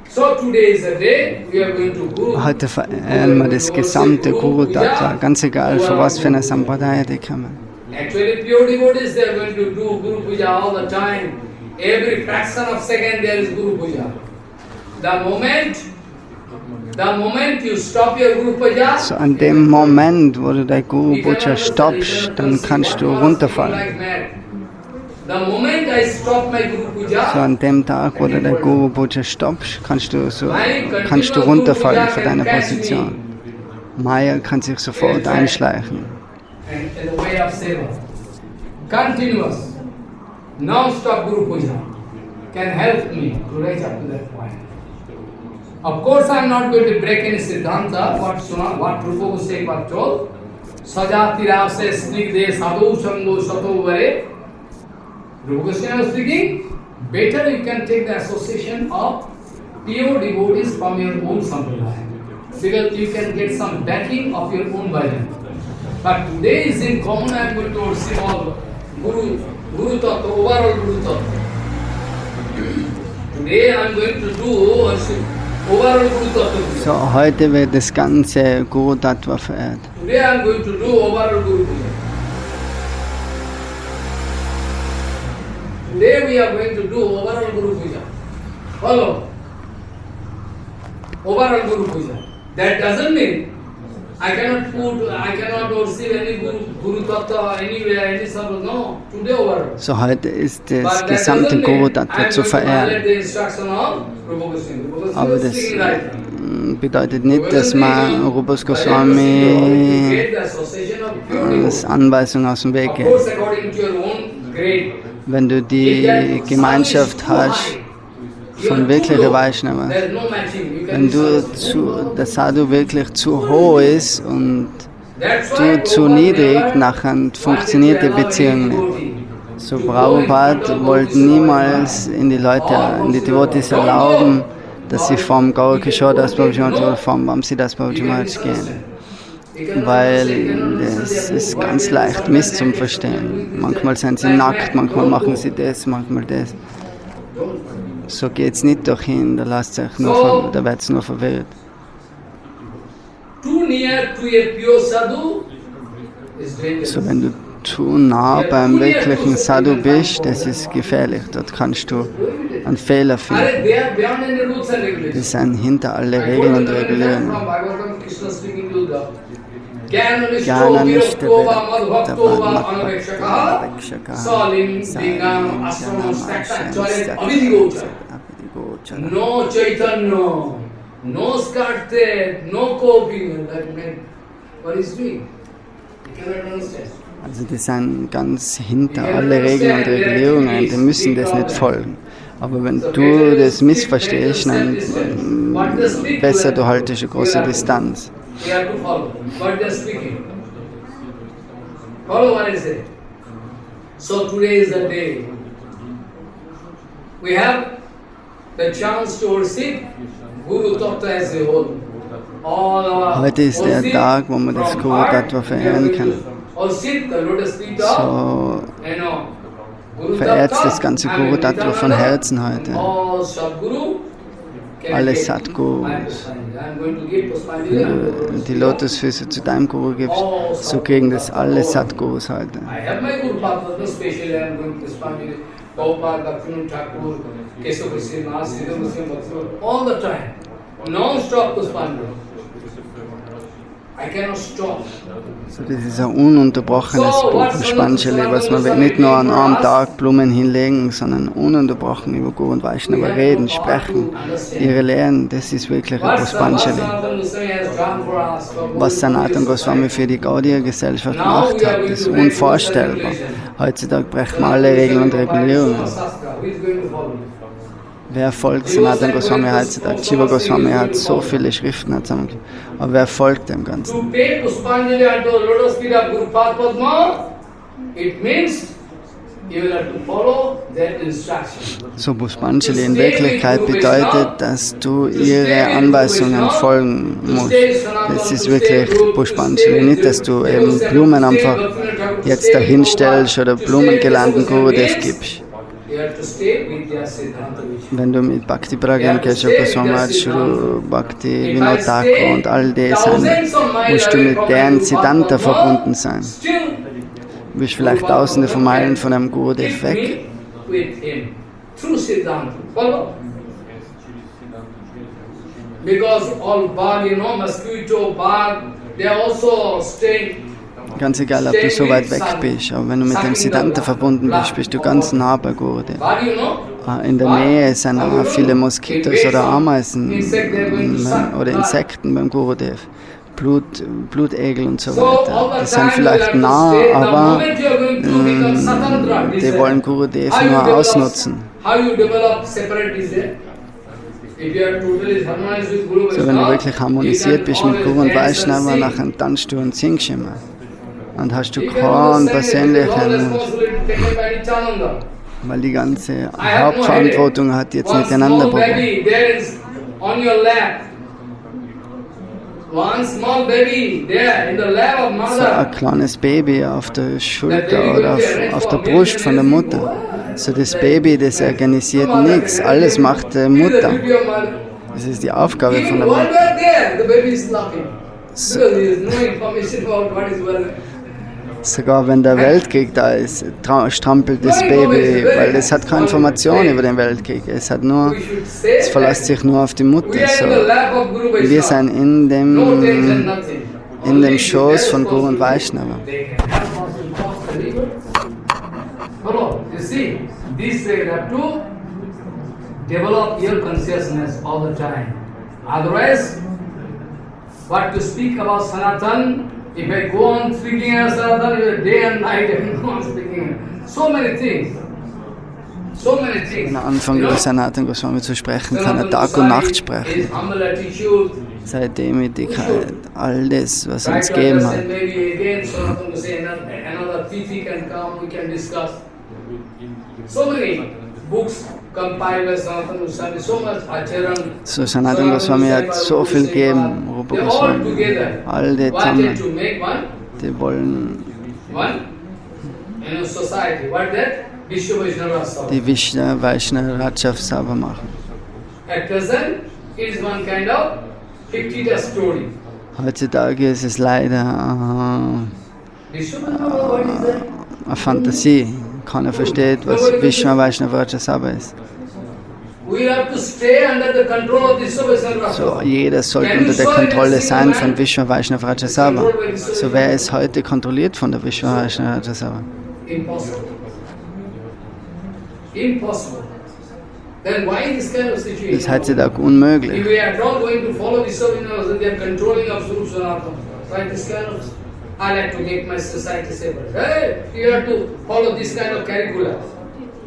So today is a day we are going to Guru. Heute verehren wir das gesamte Guru Tattva, ganz egal für was für eine Sampradaya die kommen. Actually, pure devotees, they are going to do Guru Puja all the time. Every fraction of second there is Guru Puja. The moment you stop your Guru Puja, So, an dem Moment, wo du dein Guru Puja stoppst, dann kannst du runterfallen. the moment I stop my Guru So, Puja, an dem Tag, wo du dein Guru Puja stoppst, kannst du runterfallen von deiner Position. Maya kann sich sofort einschleichen. and in the way of seva, continuous, non-stop Guru Puja can help me to reach up to that point. Of course, I am not going to break any Siddhanta, what Rupa Goswami told. Sajati Rasa Snigde Sadhu Shango Sato Vare. Rupa Goswami was speaking, better you can take the association of pure devotees from your own sampradaya. Because you can get some backing of your own bhajan. But today is in common, I am going to worship all Guru Tattva, overall Guru Tattva. Today I am going to do worship. So, heute wird das ganze Guru Tattva verehrt. Today I am going to do overall Guru Puja. Today we are going to do overall Guru Puja. Follow. Overall Guru Puja. That doesn't mean I cannot worship any Guru Tattva anywhere, any sabbath. No. Today overall. So, heute ist das gesamte Guru Tattva zu verehren. Aber das bedeutet nicht, dass man Rupa Goswami als Anweisung aus dem Weg geht. Wenn du die Gemeinschaft hast von wirklichen Vaishnava, wenn der Sadhu wirklich zu hoch ist und du zu niedrig, nachher funktioniert die Beziehung nicht. So Prabhupada wollte niemals in die Devotees erlauben, dass sie vom Gaur Kishore Das Babaji Maharaj oder vom Vamsi Das Babaji Maharaj gehen. Weil es ist ganz leicht misszuverstehen. Manchmal sind sie nackt, manchmal machen sie das, manchmal das. So geht es nicht durch hin, da wird es nur verwirrt. So, wenn du zu nah beim wirklichen Sadhu bist, das ist gefährlich. Dort kannst du einen Fehler finden. Die sind hinter alle Regeln und Regulierungen. No Chaitanya, no Skarte, no Gopi. What is doing? You cannot understand. Also die sind ganz hinter alle Regeln und Regulierungen, die müssen das nicht folgen. Aber wenn du das missverstehst, dann besser du haltest eine große Distanz. So today is the day. We have the chance to worship Guru Tattva as a whole. Heute ist der Tag, wo wir das Guru Tattva verehren können. So verehrt das ganze Guru Tattva von Herzen heute. Alle Sadgurus. Wenn du die Lotusfüße zu deinem Guru gibst, so kriegen das alle Sadgurus heute. So, das ist ein ununterbrochenes Puspanjali, was man nicht nur an einem Tag Blumen hinlegen, sondern ununterbrochen über Guru und Vaishnava reden, sprechen, ihre Lehren, das ist wirklich ein Puspanjali. Was Sanatana Goswami für die Gaudiya-Gesellschaft gemacht hat, ist unvorstellbar. Heutzutage brechen wir alle Regeln und Regulierungen. Wer folgt Sanatana Goswami heutzutage? Jiva Goswami hat so viele Schriften zusammengegeben. Aber wer folgt dem Ganzen? So Puspanjali in Wirklichkeit bedeutet, dass du ihre Anweisungen folgen musst. Das ist wirklich Puspanjali. Nicht, dass du eben Blumen einfach jetzt dahin stellst oder Blumengelanden Gurudev gibst. Wenn du mit Bhakti Pragyan Keshav Goswami, Shri Bhakti Vinod Thakur und all die sind, musst du mit deren Siddhanta verbunden sein. Du bist vielleicht tausende von Meilen von einem Gurudev weg. Ganz egal, ob du so weit weg bist, aber wenn du mit dem Siddhanta verbunden bist, bist du ganz nah bei Gurudev. In der Nähe sind auch viele Moskitos oder Ameisen oder Insekten beim Gurudev. Blutegel und so weiter. Die sind vielleicht nah, aber die wollen Gurudev nur ausnutzen. So, wenn du wirklich harmonisiert bist mit Guru und Vaishnava, nachher tanzt du und singst immer. Und hast du keinen persönlichen, weil die ganze Hauptverantwortung hat jetzt miteinander probiert. So ein kleines Baby auf der Schulter oder auf der Brust von der Mutter. So das Baby, das organisiert nichts, alles macht die Mutter. Das ist die Aufgabe von der Mutter. So, sogar wenn der Weltkrieg da ist, strampelt das Baby, weil es hat keine Information über den Weltkrieg. Es verlässt sich nur auf die Mutter. So, wir sind in dem Schoß von Guru und Vaishnava. Develop your consciousness all the time. Otherwise, what to speak about Sanatan? If I go on speaking as Sanatan, day and night I go on speaking. So many things. So many things. Wenn er anfängt, über Sanatana Goswami zu sprechen, kann er Tag und Nacht sprechen. Seine Demütigkeit, all das, was er uns gegeben hat. So many books compiled by Sanatana Goswami, so much Acharan. So Sanatana Goswami hat so viel gegeben, Rupa They all Goswami. together All die wanted zusammen, to make die wollen one society. What that? Vishwa Vaishnava Sabha. die Vishnu Vaishnava Rajyav Sabha machen. At present, it is one kind of fictitious story. Heutzutage ist es leider Vishwa Vaishnava, what is that? eine Fantasie. Keiner versteht, was Vishnu Vaishnava Rajya Sabha ist. We have to stay under the control of Vishwa Vaishnava So, Sabha. jeder sollte unter der Kontrolle sein von Vishnu Vaishnava Rajya Sabha. So, wer ist heute kontrolliert von der Vishnu Vaishnava Rajya Sabha? Impossible. Impossible. Then why this kind of Das ist situation? heutzutage If unmöglich. we are not going to follow Vishwa Vaishnava Sabha, they are controlling Absolute Sanatana. Right? This kind of, I like to make my society separate. Hey, you have to follow this kind of curricula,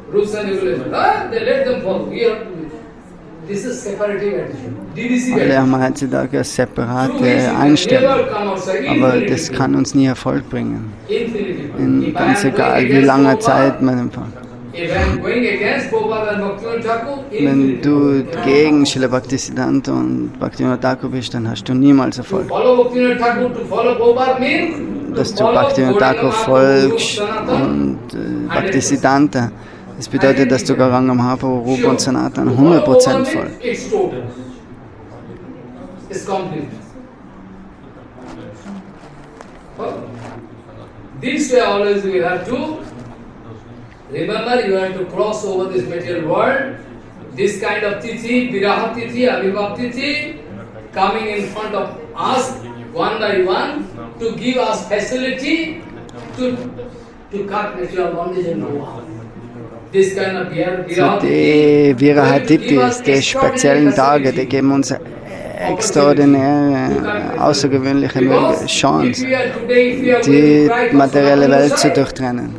rules and regulations. They let them follow. We have to. This is separative attitude. DDC Alle attitude. haben heutzutage eine separate True means you can Einstellung. never come outside. Aber das Infinity. kann uns nie Erfolg bringen. Infinity. Ganz egal, wie lange Zeit man empfängt. If I am going against Prabhupada and Bhaktivinoda Thakur, Wenn du infinity. gegen Srila Bhaktisiddhanta und Bhaktivinoda Thakur bist, dann hast du niemals To Erfolg. follow Bhaktivinoda Thakur, to follow Prabhupada means Dass to du follow Bhaktivinoda Thakur Guru folgst Sanatana. und Bhaktisiddhanta, das bedeutet, dass du Gauranga Mahaprabhu, Rupa und Sanatan 100% folgst. It's total. It's complete. This way always we have to remember, you have to cross over this material world. This kind of tithi, viraha tithi, avibhav tithi, coming in front of us one by one to give us facility to cut material bondage and know. This kind of So die Virahatitis, die speziellen Tage, die geben uns eine extraordinäre, außergewöhnliche Chance, die materielle Welt zu durchtrennen.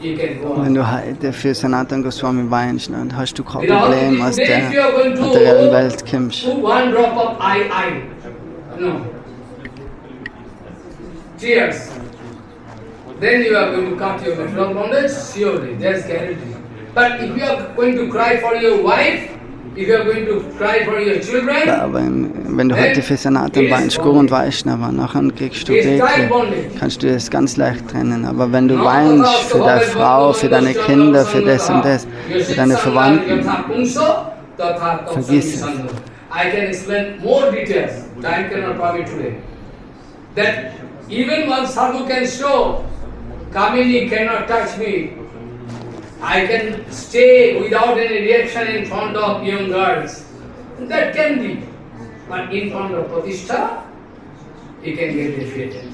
Wenn du heute für Sanatana Goswami weinst, dann hast du kein Problem, aus der materiellen Welt kommst. One drop of I. No. Tears. Then you are going to cut your material bondage, surely, there's guarantee. But if you are going to cry for your wife, if you are going to cry for your children, Ja, aber wenn du heute für Sanatana weinst, Guru und Vaishnava, nachher kriegst du Wege, kannst du das ganz leicht trennen. Aber wenn du weinst für deine Frau, für deine Kinder, für das und das, für deine Verwandten, vergiss es. I can explain more details. Time cannot permit today. That even one sadhu can show, Kamini cannot touch me. I can stay without any reaction in front of young girls. That can be. But in front of Pratishtha, he can get defeated.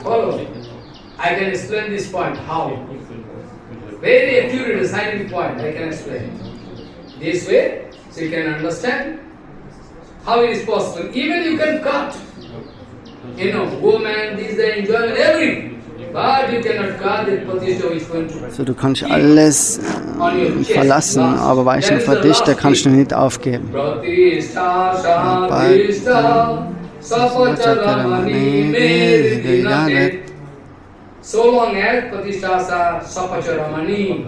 Follow. I can explain this point. How? Very accurate, scientific point. I can explain. This way, so you can understand how it is possible. Even you can cut. Woman, this, they enjoy everything. But you cannot cut the Pratishtha which is going to. So, du kannst alles verlassen, aber Vaishnava Pratishtha kannst du nicht aufgeben. Pratishtha Shantishta Sapacharamani Medidinate. So long as Pratishtha Sapacharamani,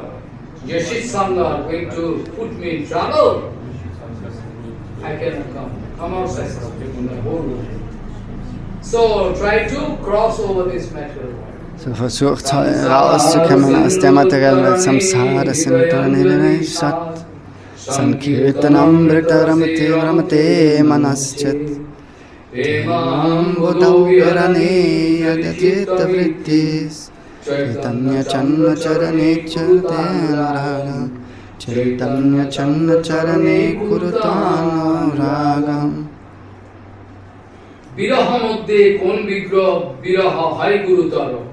Yashit Sangha are going to put me in trouble, I cannot come. Come outside. So try to cross over this material world. So versucht rauszukommen aus der materiellen Welt. Samsara Sintanilane Sat Sankirtanam Britaramate Ramate Manaschat Temam Bodhavirane Adhyata Vrittis Chaitanya Channa Charane Chatena Raga Chaitanya Channa Charane Kurutana Ragam. Viraha Madhye Kon Vigraha Viraha Hari Gurutara.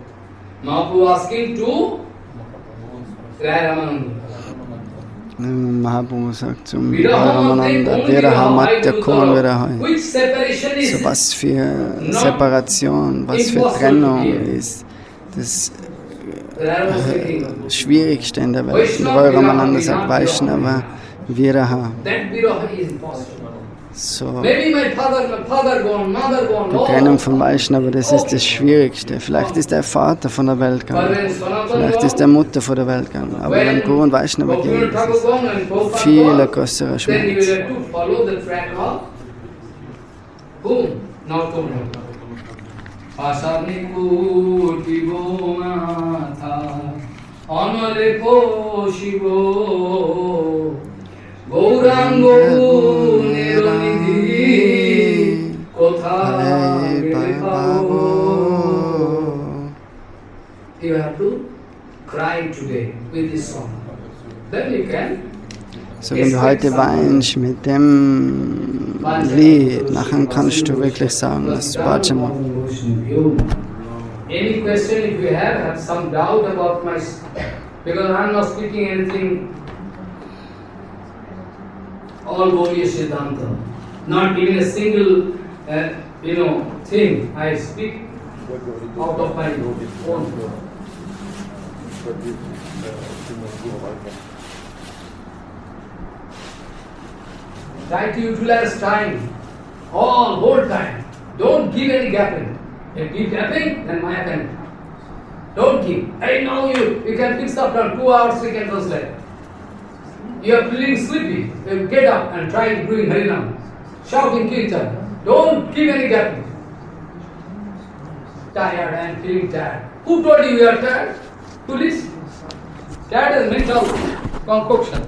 Mahaprabhu asking to Ramananda. Mahaprabhu sagt zum Ramananda, Viraha Madhya Kon Viraha. Which separation is So was für Separation, was für Trennung ist das Schwierigste in der Welt. Und Ramananda sagt Vaishnava Viraha. That Viraha is impossible. So, Maybe my father gone, mother gone, die Trennung von Vaishnava, das ist das Schwierigste. Vielleicht ist der Vater von der Welt gegangen, vielleicht ist der Mutter von der Welt gegangen, aber wenn Guru und Vaishnava gehen, das ist viel größerer then you Schmerz. will have to follow the track of whom? Not to know. Asarnikuti Gonatha Analepo Shivo Gaurango Niranidhi Kotha Gele Pavo. You have to cry today with this song. Then you can. So, wenn du heute weinst mit dem Lied, nachher kannst du wirklich sagen, das ist Bhajana. Any question if you have some doubt about my, because I am not speaking anything, all Gaudiya Siddhanta, not even a single, thing I speak out of my own. Try to utilize time, whole time. Don't give any gap in. If you keep gapping, then Maya can. Don't keep. Hey, now you can fix up on 2 hours, you can translate. You are feeling sleepy, you get up and try doing Harinam, shouting Kirtan. Don't give any gap. Tired, I am feeling tired. Who told you you are tired? Foolish. Tired is mental concoction.